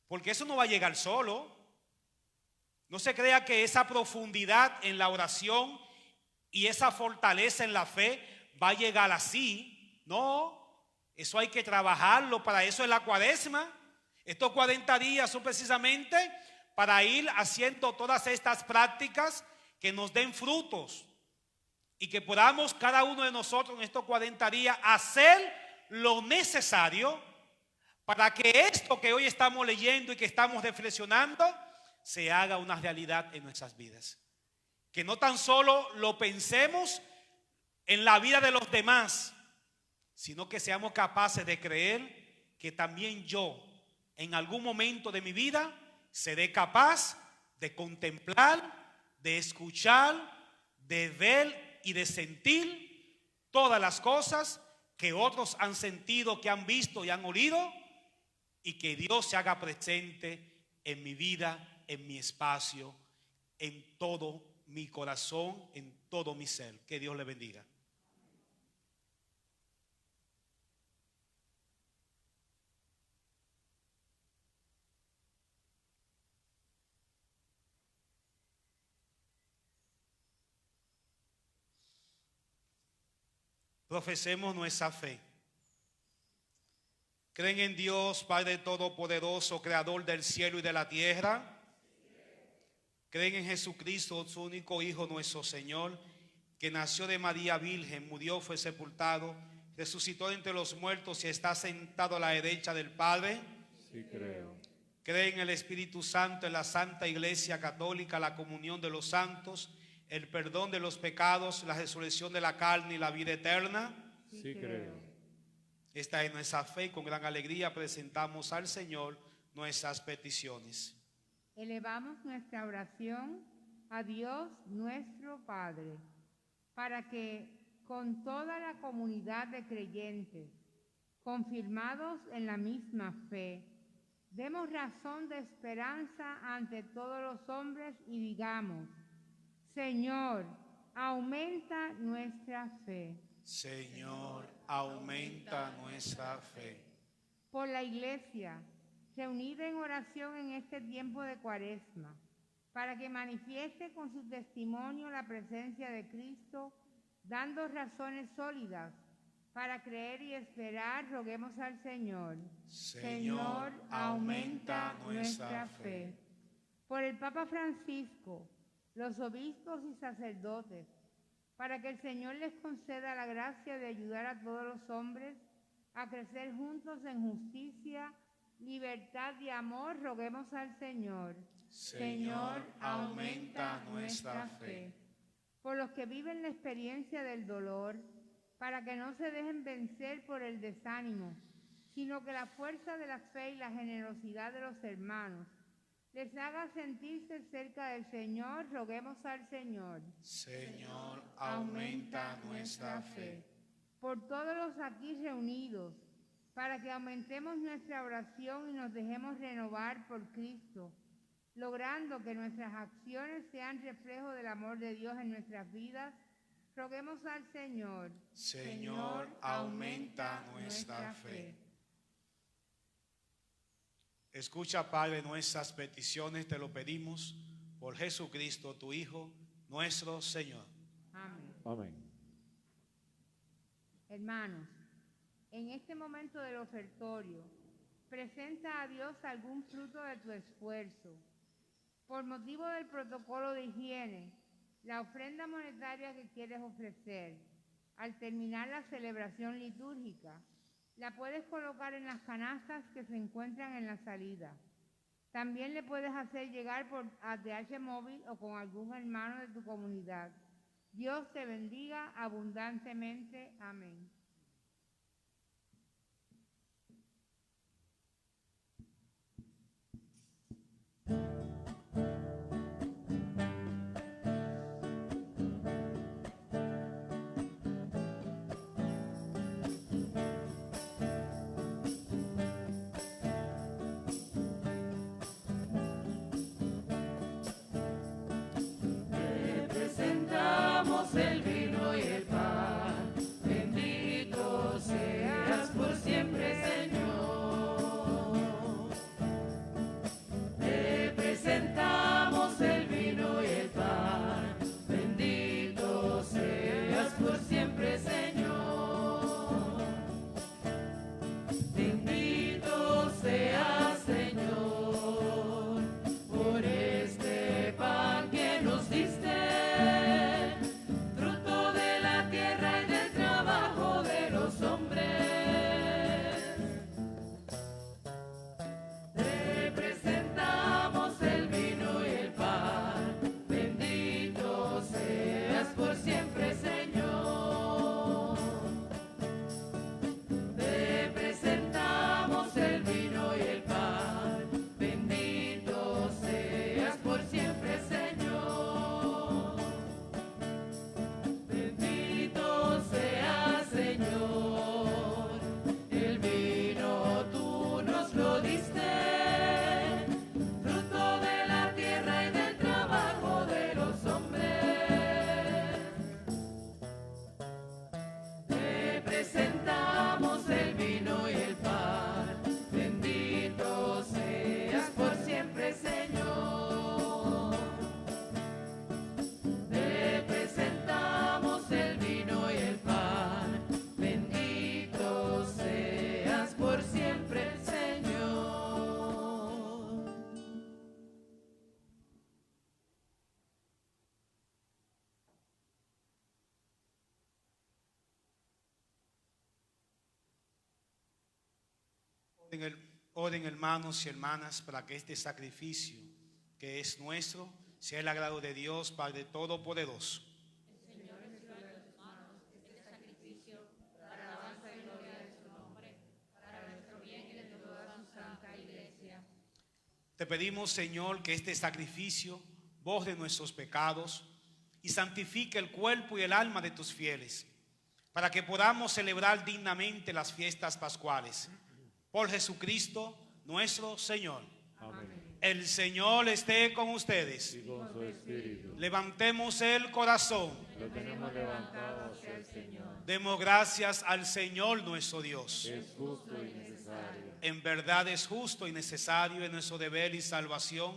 porque eso no va a llegar solo. No se crea que esa profundidad en la oración y esa fortaleza en la fe va a llegar así. No, eso hay que trabajarlo. Para eso es la Cuaresma. Estos 40 días son precisamente para ir haciendo todas estas prácticas que nos den frutos y que podamos cada uno de nosotros en estos 40 días hacer lo necesario para que esto que hoy estamos leyendo y que estamos reflexionando se haga una realidad en nuestras vidas. Que no tan solo lo pensemos en la vida de los demás, sino que seamos capaces de creer que también yo en algún momento de mi vida seré capaz de contemplar, de escuchar, de ver y de sentir todas las cosas que otros han sentido, que han visto y han oído, y que Dios se haga presente en mi vida, en mi espacio, en todo mi corazón, en todo mi ser. Que Dios le bendiga. Profesemos nuestra fe. ¿Creen en Dios, Padre Todopoderoso, Creador del cielo y de la tierra? ¿Creen en Jesucristo, su único Hijo, nuestro Señor, que nació de María Virgen, murió, fue sepultado, resucitó de entre los muertos y está sentado a la derecha del Padre? Sí creo. ¿Creen en el Espíritu Santo, en la Santa Iglesia Católica, la comunión de los santos, el perdón de los pecados, la resurrección de la carne y la vida eterna? Sí creo. Esta es nuestra fe y con gran alegría presentamos al Señor nuestras peticiones. Elevamos nuestra oración a Dios nuestro Padre, para que con toda la comunidad de creyentes, confirmados en la misma fe, demos razón de esperanza ante todos los hombres y digamos: Señor, aumenta nuestra fe. Señor, aumenta nuestra fe. Por la Iglesia, reunida en oración en este tiempo de Cuaresma, para que manifieste con su testimonio la presencia de Cristo, dando razones sólidas para creer y esperar, roguemos al Señor. Señor, aumenta nuestra fe. Por el Papa Francisco, los obispos y sacerdotes, para que el Señor les conceda la gracia de ayudar a todos los hombres a crecer juntos en justicia, libertad y amor, roguemos al Señor. Señor, aumenta nuestra fe. Por los que viven la experiencia del dolor, para que no se dejen vencer por el desánimo, sino que la fuerza de la fe y la generosidad de los hermanos les haga sentirse cerca del Señor, roguemos al Señor. Señor, aumenta nuestra fe. Por todos los aquí reunidos, para que aumentemos nuestra oración y nos dejemos renovar por Cristo, logrando que nuestras acciones sean reflejo del amor de Dios en nuestras vidas. Roguemos al Señor. Señor, aumenta nuestra fe. Escucha, Padre, nuestras peticiones, te lo pedimos por Jesucristo, tu Hijo, nuestro Señor. Amén. Amén. Hermanos, en este momento del ofertorio, presenta a Dios algún fruto de tu esfuerzo. Por motivo del protocolo de higiene, la ofrenda monetaria que quieres ofrecer, al terminar la celebración litúrgica, la puedes colocar en las canastas que se encuentran en la salida. También le puedes hacer llegar por ATH móvil o con algún hermano de tu comunidad. Dios te bendiga abundantemente. Amén. Presentamos el vino y el pan, bendito seas por siempre, Señor. Te presentamos el vino y el pan, bendito seas por siempre, Señor. Bendito seas, Señor, por este pan que nos diste. Oren, hermanos y hermanas, para que este sacrificio que es nuestro sea el agrado de Dios, Padre Todopoderoso. Señor, reciba de tus manos este sacrificio para alabanza y gloria de su nombre, para nuestro bien y de toda su santa iglesia. Te pedimos, Señor, que este sacrificio borre nuestros pecados y santifique el cuerpo y el alma de tus fieles, para que podamos celebrar dignamente las fiestas pascuales. Por Jesucristo nuestro Señor. Amén. El Señor esté con ustedes. Y con su espíritu. Levantemos el corazón. Lo tenemos levantado hacia el Señor. Demos gracias al Señor nuestro Dios. Es justo y necesario. En verdad es justo y necesario, en nuestro deber y salvación,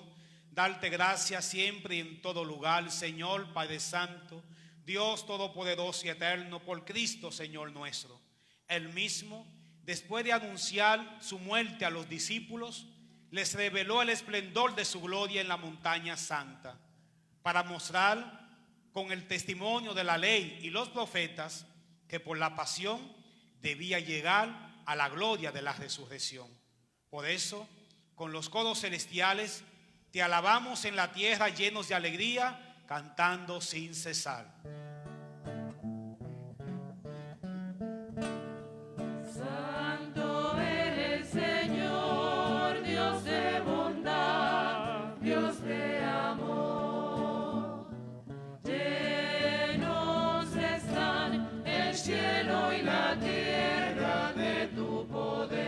darte gracias siempre y en todo lugar, Señor Padre Santo, Dios Todopoderoso y Eterno, por Cristo, Señor nuestro. Él mismo, después de anunciar su muerte a los discípulos, les reveló el esplendor de su gloria en la montaña santa, para mostrar con el testimonio de la ley y los profetas que por la pasión debía llegar a la gloria de la resurrección. Por eso, con los coros celestiales, te alabamos en la tierra llenos de alegría, cantando sin cesar. Santo eres, Señor, Dios de bondad, Dios de amor. Llenos están el cielo y la tierra de tu poder.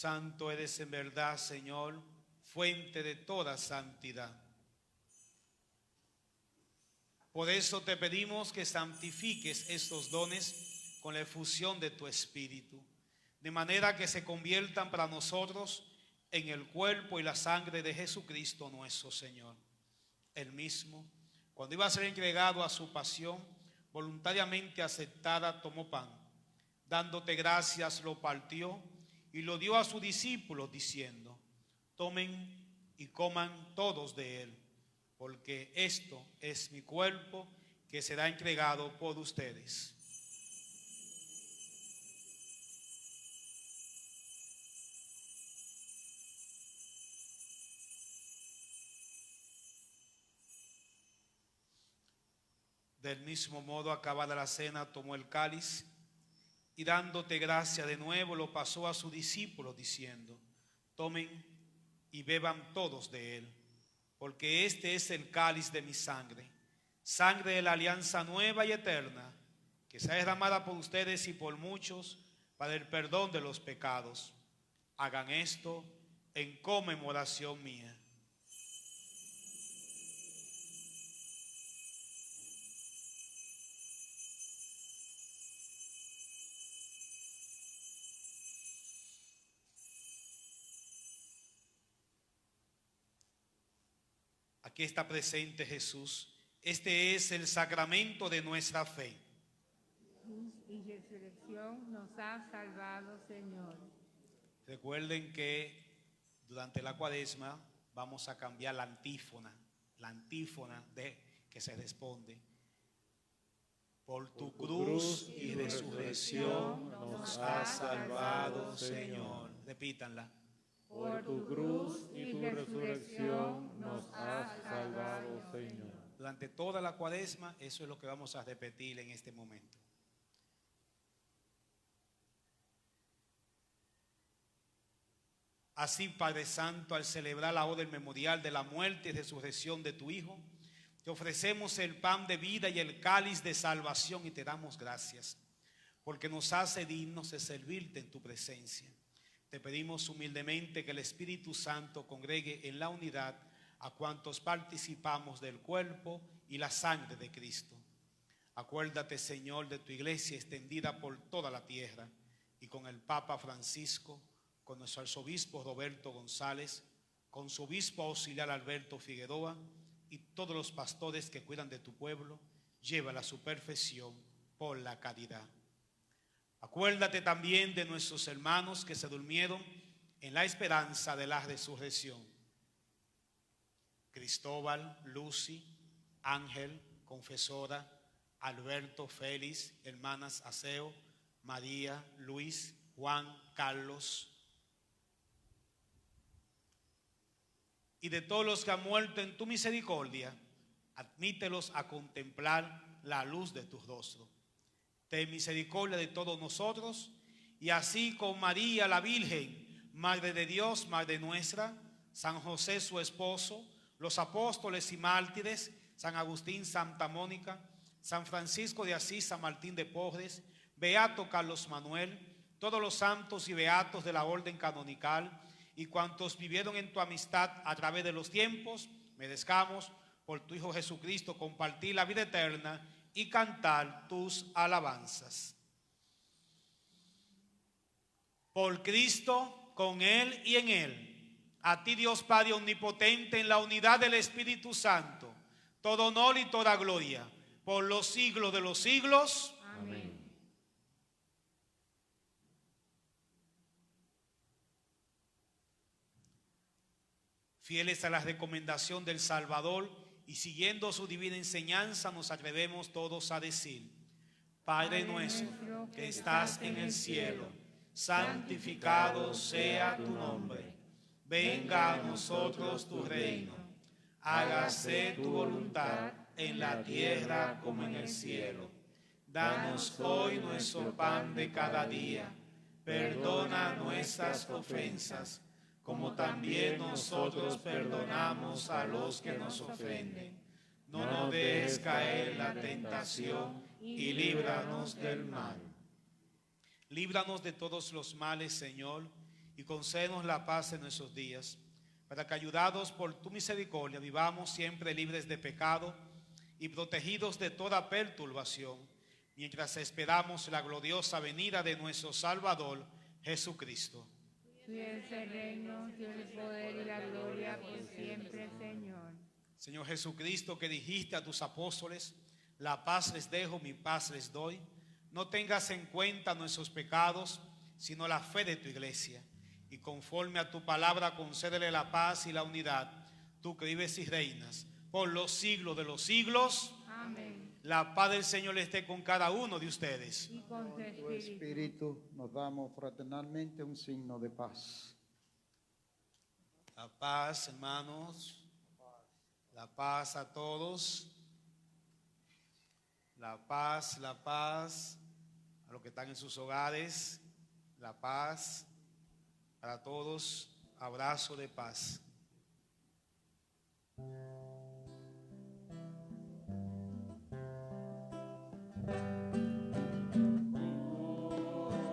Santo eres en verdad, Señor, fuente de toda santidad. Por eso te pedimos que santifiques estos dones con la efusión de tu Espíritu, de manera que se conviertan para nosotros en el cuerpo y la sangre de Jesucristo nuestro Señor. Él mismo, cuando iba a ser entregado a su pasión, voluntariamente aceptada, tomó pan. Dándote gracias, lo partió y lo dio a sus discípulos, diciendo: tomen y coman todos de él, porque esto es mi cuerpo que será entregado por ustedes. Del mismo modo, acabada la cena, tomó el cáliz y dándote gracia de nuevo, lo pasó a sus discípulos, diciendo: tomen y beban todos de él, porque este es el cáliz de mi sangre, sangre de la alianza nueva y eterna, que será derramada por ustedes y por muchos para el perdón de los pecados. Hagan esto en conmemoración mía. Aquí está presente Jesús. Este es el sacramento de nuestra fe. Cruz y resurrección nos ha salvado, Señor. Recuerden que durante la Cuaresma vamos a cambiar la antífona de que se responde: por tu cruz y resurrección nos has salvado, Señor. Repítanla. Por tu cruz y tu resurrección nos has salvado, Señor. Durante toda la Cuaresma, eso es lo que vamos a repetir en este momento. Así, Padre Santo, al celebrar la hora del memorial de la muerte y resurrección de tu Hijo, te ofrecemos el pan de vida y el cáliz de salvación y te damos gracias, porque nos hace dignos de servirte en tu presencia. Te pedimos humildemente que el Espíritu Santo congregue en la unidad a cuantos participamos del cuerpo y la sangre de Cristo. Acuérdate, Señor, de tu iglesia extendida por toda la tierra y con el Papa Francisco, con nuestro arzobispo Roberto González, con su obispo auxiliar Alberto Figueroa y todos los pastores que cuidan de tu pueblo, llévala a su perfección por la caridad. Acuérdate también de nuestros hermanos que se durmieron en la esperanza de la resurrección: Cristóbal, Lucy, Ángel, Confesora, Alberto, Félix, hermanas Aseo, María, Luis, Juan, Carlos, y de todos los que han muerto en tu misericordia, admítelos a contemplar la luz de tu rostro. Ten misericordia de todos nosotros, y así con María la Virgen, Madre de Dios, Madre nuestra, San José su esposo, los apóstoles y mártires, San Agustín, Santa Mónica, San Francisco de Asís, San Martín de Porres, Beato Carlos Manuel, todos los santos y beatos de la orden canonical y cuantos vivieron en tu amistad a través de los tiempos, merezcamos por tu Hijo Jesucristo compartir la vida eterna y cantar tus alabanzas. Por Cristo, con Él y en Él, a ti Dios Padre omnipotente, en la unidad del Espíritu Santo, todo honor y toda gloria, por los siglos de los siglos. Amén. Fieles a la recomendación del Salvador y siguiendo su divina enseñanza, nos atrevemos todos a decir: Padre nuestro que estás en el cielo, santificado sea tu nombre. Venga a nosotros tu reino. Hágase tu voluntad en la tierra como en el cielo. Danos hoy nuestro pan de cada día. Perdona nuestras ofensas, como también nosotros perdonamos a los que nos ofenden. No nos dejes caer en la tentación y líbranos del mal. Líbranos de todos los males, Señor, y concédenos la paz en nuestros días, para que, ayudados por tu misericordia, vivamos siempre libres de pecado y protegidos de toda perturbación, mientras esperamos la gloriosa venida de nuestro Salvador, Jesucristo. Tuyo es el reino, tuyo el poder y la gloria por siempre, Señor. Señor Jesucristo, que dijiste a tus apóstoles: la paz les dejo, mi paz les doy, no tengas en cuenta nuestros pecados, sino la fe de tu iglesia. Y conforme a tu palabra, concédele la paz y la unidad, tú que vives y reinas por los siglos de los siglos. Amén. La paz del Señor esté con cada uno de ustedes. Y con tu Tu espíritu. espíritu nos damos fraternalmente un signo de paz. La paz, hermanos. La paz a todos. La paz a los que están en sus hogares. La paz para todos. Abrazo de paz.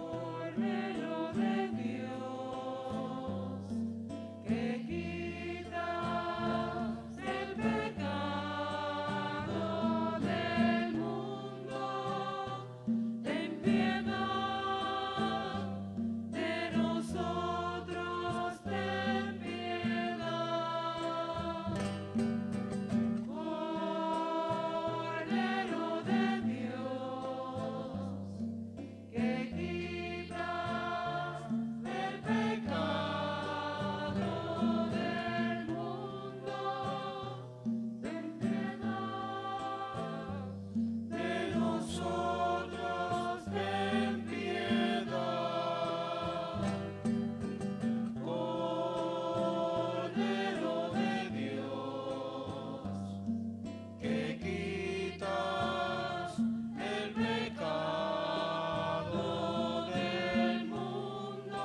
Cordero de Dios, que quitas el pecado del mundo, ten piedad de nosotros, ten piedad. Cordero de Dios, que quitas el pecado del mundo, ten piedad de nosotros, ten piedad. Cordero de Dios, que quitas el pecado del mundo,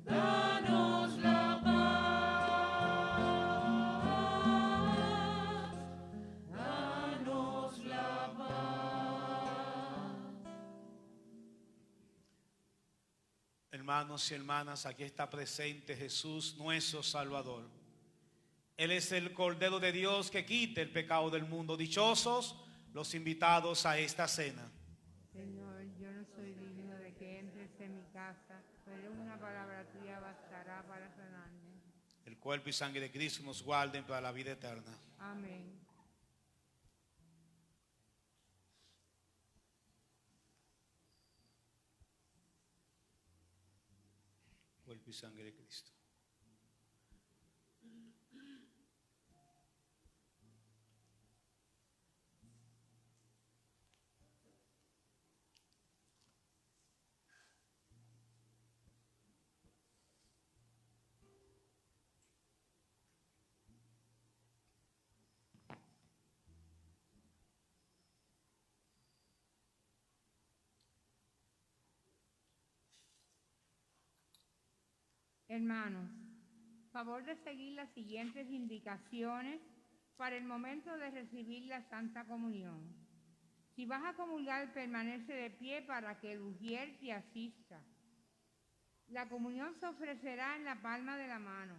danos la paz, danos la paz. Hermanos y hermanas, aquí está presente Jesús, nuestro Salvador. Él es el Cordero de Dios que quita el pecado del mundo. Dichosos los invitados a esta cena. Señor, yo no soy digno de que entres en mi casa, pero una palabra tuya bastará para sanarme. El cuerpo y sangre de Cristo nos guarden para la vida eterna. Amén. Cuerpo y sangre de Cristo. Hermanos, favor de seguir las siguientes indicaciones para el momento de recibir la Santa Comunión. Si vas a comulgar, permanece de pie para que el ujier te asista. La comunión se ofrecerá en la palma de la mano.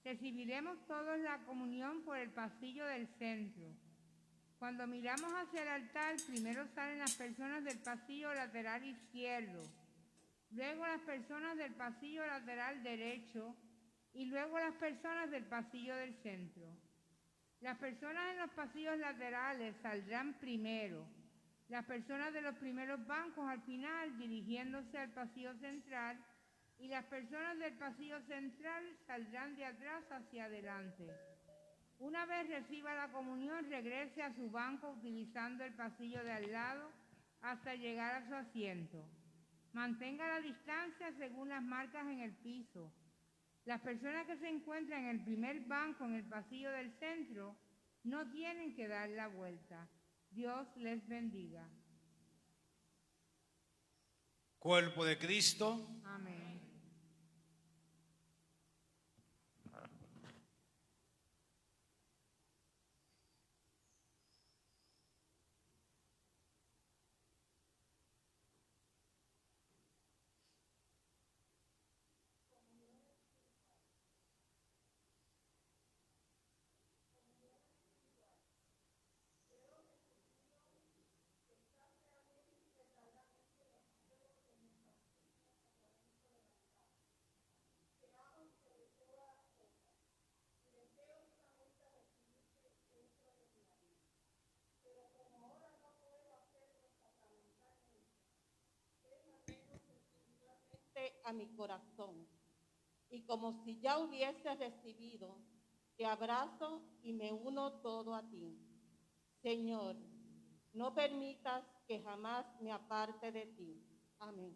Recibiremos todos la comunión por el pasillo del centro. Cuando miramos hacia el altar, primero salen las personas del pasillo lateral izquierdo, luego las personas del pasillo lateral derecho y luego las personas del pasillo del centro. Las personas en los pasillos laterales saldrán primero, las personas de los primeros bancos al final dirigiéndose al pasillo central y las personas del pasillo central saldrán de atrás hacia adelante. Una vez reciba la comunión, regrese a su banco utilizando el pasillo de al lado hasta llegar a su asiento. Mantenga la distancia según las marcas en el piso. Las personas que se encuentran en el primer banco en el pasillo del centro no tienen que dar la vuelta. Dios les bendiga. Cuerpo de Cristo. Amén. a mi corazón. Y como si ya hubiese recibido, te abrazo y me uno todo a ti. Señor, no permitas que jamás me aparte de ti. Amén.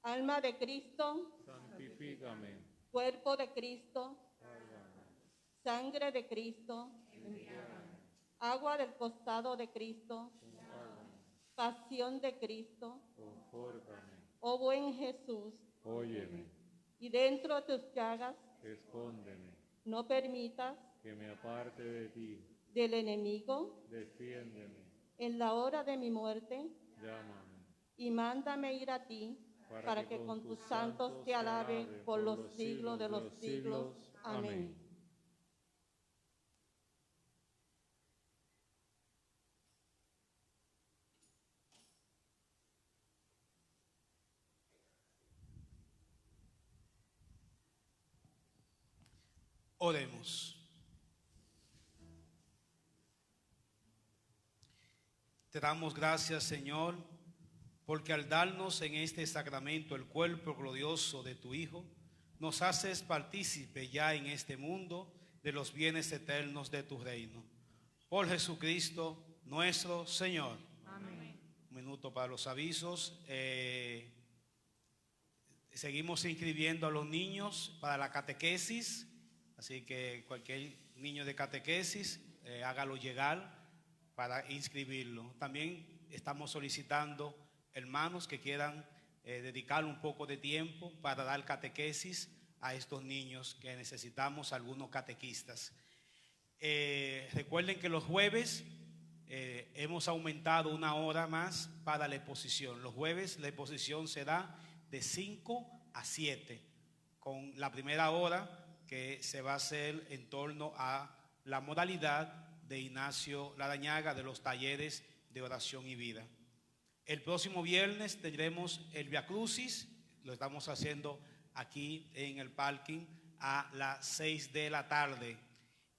Alma de Cristo, santifícame. cuerpo de Cristo, sangre de Cristo, agua del costado de Cristo, pasión de Cristo, Confórtame. oh buen Jesús, Óyeme. y dentro de tus llagas Escóndeme, no permitas que me aparte de ti. del enemigo. Defiéndeme, En la hora de mi muerte, llámame, y mándame ir a ti, para que con tus santos te alabe por los siglos de los siglos. Amén. Oremos. Te damos gracias, Señor, porque al darnos en este sacramento el cuerpo glorioso de tu Hijo, nos haces partícipe ya en este mundo de los bienes eternos de tu reino. Por Jesucristo nuestro Señor. Amén. Un minuto para los avisos. Seguimos inscribiendo a los niños para la catequesis, así que cualquier niño de catequesis, hágalo llegar para inscribirlo. También estamos solicitando hermanos que quieran dedicar un poco de tiempo para dar catequesis a estos niños, que necesitamos algunos catequistas. Recuerden que los jueves hemos aumentado 1 hora más para la exposición. Los jueves la exposición será de 5 a 7, con la primera hora que se va a hacer en torno a la modalidad de Ignacio Larañaga de los talleres de oración y vida. El próximo viernes tendremos el Via Crucis, lo estamos haciendo aquí en el parking a las 6 de la tarde.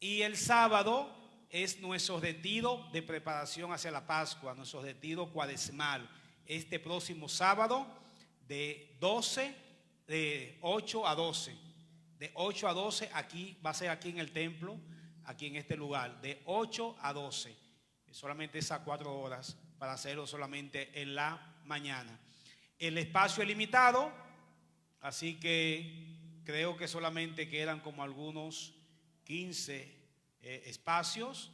Y el sábado es nuestro retiro de preparación hacia la Pascua, nuestro retiro cuaresmal. Este próximo sábado de 8 a 12. De 8 a 12 aquí, va a ser aquí en el templo, aquí en este lugar, de 8 a 12. Solamente esas 4 horas para hacerlo solamente en la mañana. El espacio es limitado, así que creo que solamente quedan como algunos 15 espacios,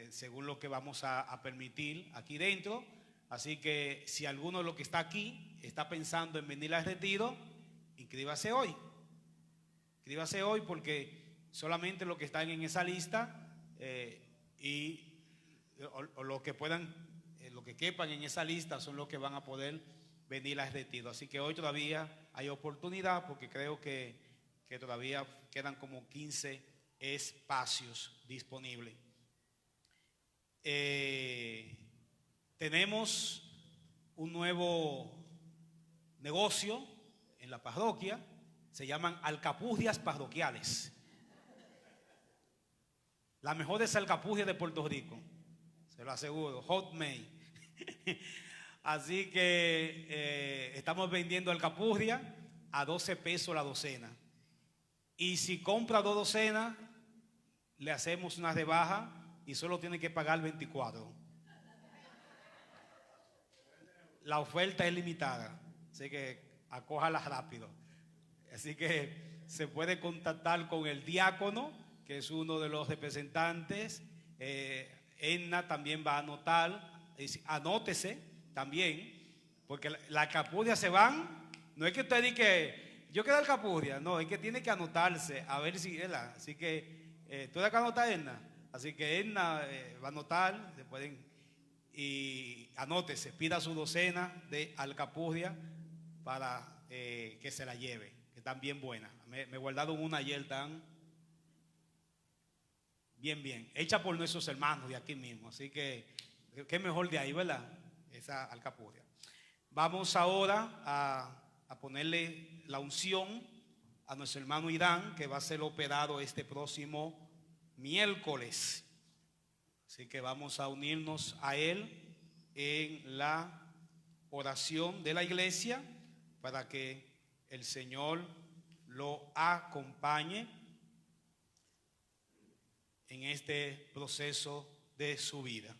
según lo que vamos a permitir aquí dentro. Así que si alguno de los que está aquí está pensando en venir al retiro, inscríbase hoy. Inscríbase hoy, porque solamente los que están en esa lista o los que puedan, los que quepan en esa lista son los que van a poder venir al retiro. Así que hoy todavía hay oportunidad, porque creo que todavía quedan como 15 espacios disponibles. Tenemos un nuevo negocio en la parroquia, se llaman alcapurrias parroquiales. Las mejores alcapurrias de Puerto Rico, se lo aseguro, hot-made. Así que estamos vendiendo alcapurria a 12 pesos la docena. Y si compra 2 docenas, le hacemos una rebaja y solo tiene que pagar 24. La oferta es limitada, así que acójala rápido. Así que se puede contactar con el diácono, que es uno de los representantes. Edna también va a anotar, anótese también, porque las capurrias se van. No es que usted diga que yo quiero el capurria, no, es que tiene que anotarse a ver si es la. Así que tú eres que anotar, Edna. Así que Edna va a anotar, se pueden. Y anótese, pida su docena de alcapurria para que se la lleve, que están bien buenas. Me guardaron una ayer tan bien, hecha por nuestros hermanos de aquí mismo. Así que qué mejor de ahí, ¿verdad? Esa alcapurria. Vamos ahora a ponerle la unción a nuestro hermano Irán, que va a ser operado este próximo miércoles. Así que vamos a unirnos a él en la oración de la iglesia para que el Señor lo acompañe en este proceso de su vida.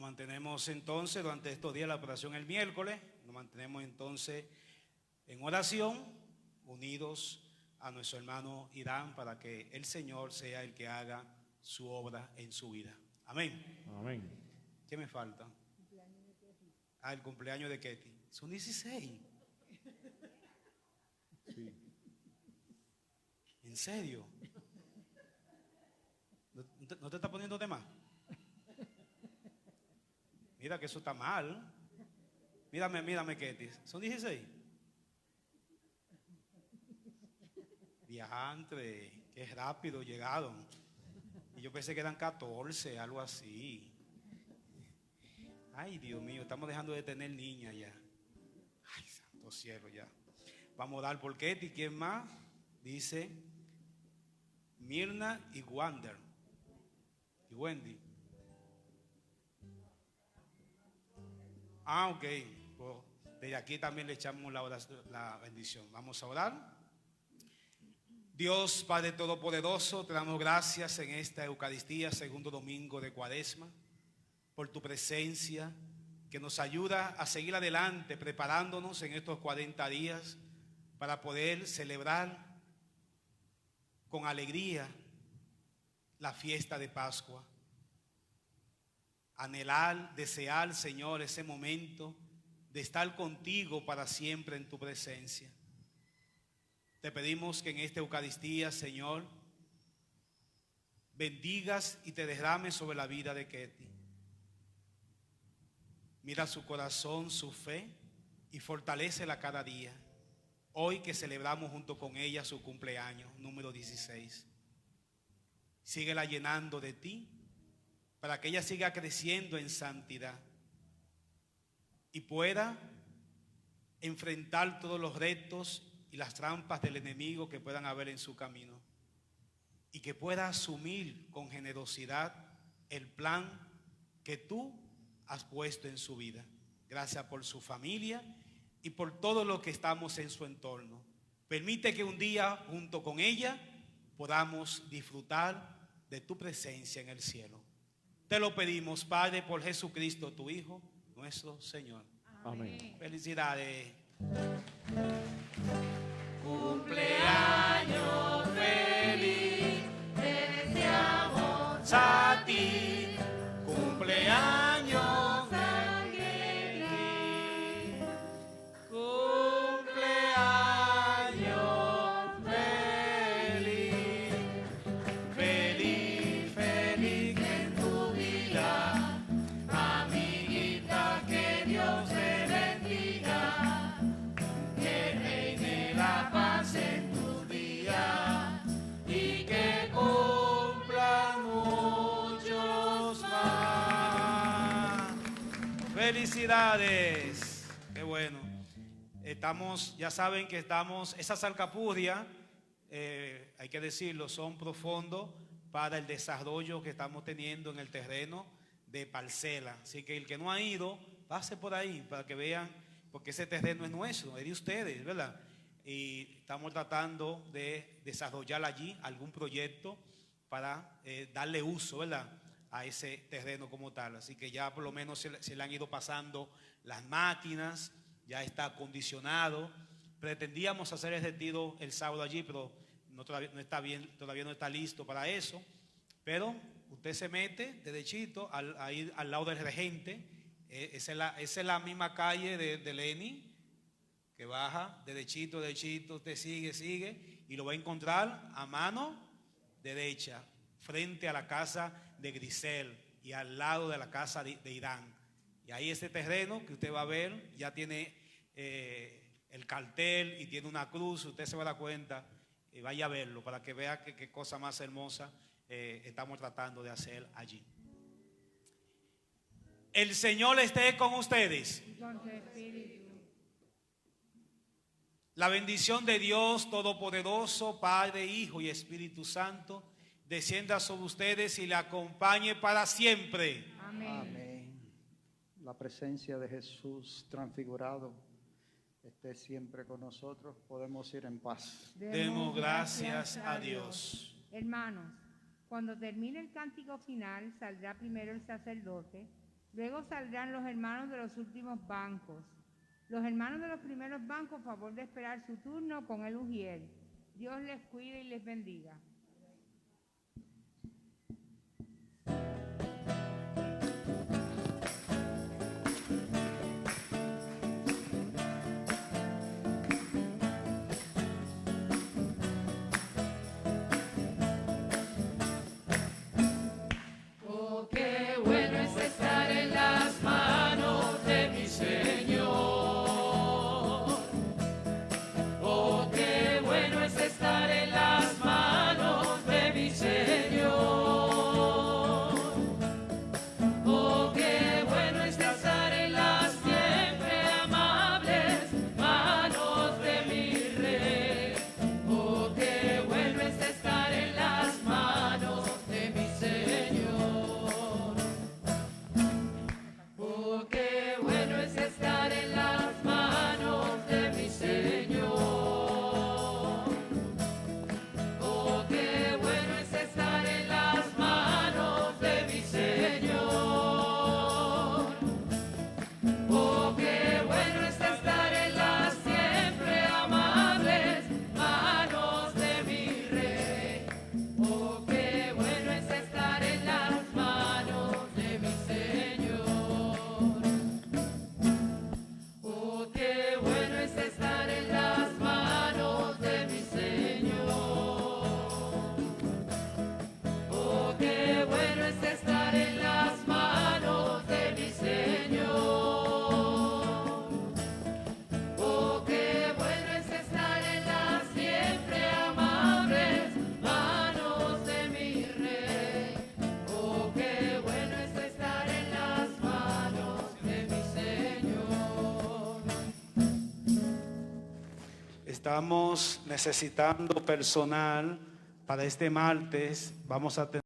mantenemos entonces durante estos días, la operación el miércoles, nos mantenemos entonces en oración, unidos a nuestro hermano Irán, para que el Señor sea el que haga su obra en su vida. Amén. Amén. ¿Qué me falta? El cumpleaños de Ketty. Son 16. Sí. ¿En serio? ¿No te está poniendo de más? Mira que eso está mal. Mírame, Ketty. ¿Son 16? Diantre, qué rápido llegaron. Y yo pensé que eran 14, algo así. Ay, Dios mío, estamos dejando de tener niñas ya. Ay, santo cielo ya. Vamos a dar por Ketty. ¿Quién más? Dice Mirna y Wander. Y Wendy. Ok. Pues desde aquí también le echamos la bendición. Vamos a orar. Dios Padre Todopoderoso, te damos gracias en esta Eucaristía, segundo domingo de Cuaresma, por tu presencia que nos ayuda a seguir adelante, preparándonos en estos 40 días para poder celebrar con alegría la fiesta de Pascua. Anhelar, desear, Señor, ese momento de estar contigo para siempre en tu presencia. Te pedimos que en esta Eucaristía, Señor, bendigas y te derrames sobre la vida de Ketty. Mira su corazón, su fe y fortalécela cada día. Hoy que celebramos junto con ella su cumpleaños, número 16. Síguela llenando de ti para que ella siga creciendo en santidad y pueda enfrentar todos los retos y las trampas del enemigo que puedan haber en su camino, y que pueda asumir con generosidad el plan que tú has puesto en su vida. Gracias por su familia y por todo lo que estamos en su entorno. Permite que un día junto con ella podamos disfrutar de tu presencia en el cielo. Te lo pedimos, Padre, por Jesucristo, tu Hijo, nuestro Señor. Amén. Felicidades. Cumpleaños feliz, te deseamos A ti, cumpleaños feliz. cumpleaños feliz, feliz, feliz en tu vida, amiguita, que Dios te bendiga, que reine la paz en tus días y que cumplan muchos más. Felicidades, qué bueno. Estamos, ya saben que estamos, esas alcapurrias, hay que decirlo, son profundos para el desarrollo que estamos teniendo en el terreno de parcela. Así que el que no ha ido, pase por ahí para que vean, porque ese terreno es nuestro, es de ustedes, ¿verdad? Y estamos tratando de desarrollar allí algún proyecto para darle uso, ¿verdad?, a ese terreno como tal. Así que ya por lo menos se le han ido pasando las máquinas, ya está acondicionado. Pretendíamos hacer el retiro el sábado allí, pero todavía no está bien, todavía no está listo para eso. Pero usted se mete derechito ahí al lado del Regente. Esa es la misma calle de Lenin, que baja derechito, usted sigue y lo va a encontrar a mano derecha, frente a la casa de Grisel y al lado de la casa de Irán. Y ahí ese terreno que usted va a ver ya tiene el cartel y tiene una cruz. Usted se va a dar cuenta y vaya a verlo para que vea qué cosa más hermosa estamos tratando de hacer allí. El Señor esté con ustedes. Con tu espíritu. La bendición de Dios Todopoderoso, Padre, Hijo y Espíritu Santo, descienda sobre ustedes y le acompañe para siempre. Amén. Amén. La presencia de Jesús transfigurado esté siempre con nosotros. Podemos ir en paz. Demos gracias a Dios. Hermanos, cuando termine el cántico final, saldrá primero el sacerdote Luego saldrán los hermanos de los últimos bancos. Los hermanos de los primeros bancos, favor de esperar su turno con el ujier. Dios les cuide y les bendiga. Qué bueno es estar en las manos de mi Señor. Oh, qué bueno es estar en las manos de mi Señor. Oh, qué bueno es estar en las siempre amables manos de mi Rey. Oh, qué bueno es estar en las manos de mi Señor. Oh, qué bueno es estar en las manos de mi Señor. Oh, qué bueno es estar en las manos de mi Señor. Oh, qué bueno es estar en las siempre amables manos de mi Rey. Oh, qué bueno es estar en las manos de mi Señor. Oh, qué bueno es estar en las manos de mi Señor. Oh, qué bueno es estar en las manos de mi Señor. Oh, qué bueno es estar en las siempre amables manos de mi Rey. Oh, qué bueno es estar en las manos de mi Señor. Estamos necesitando personal para este martes. Vamos a tener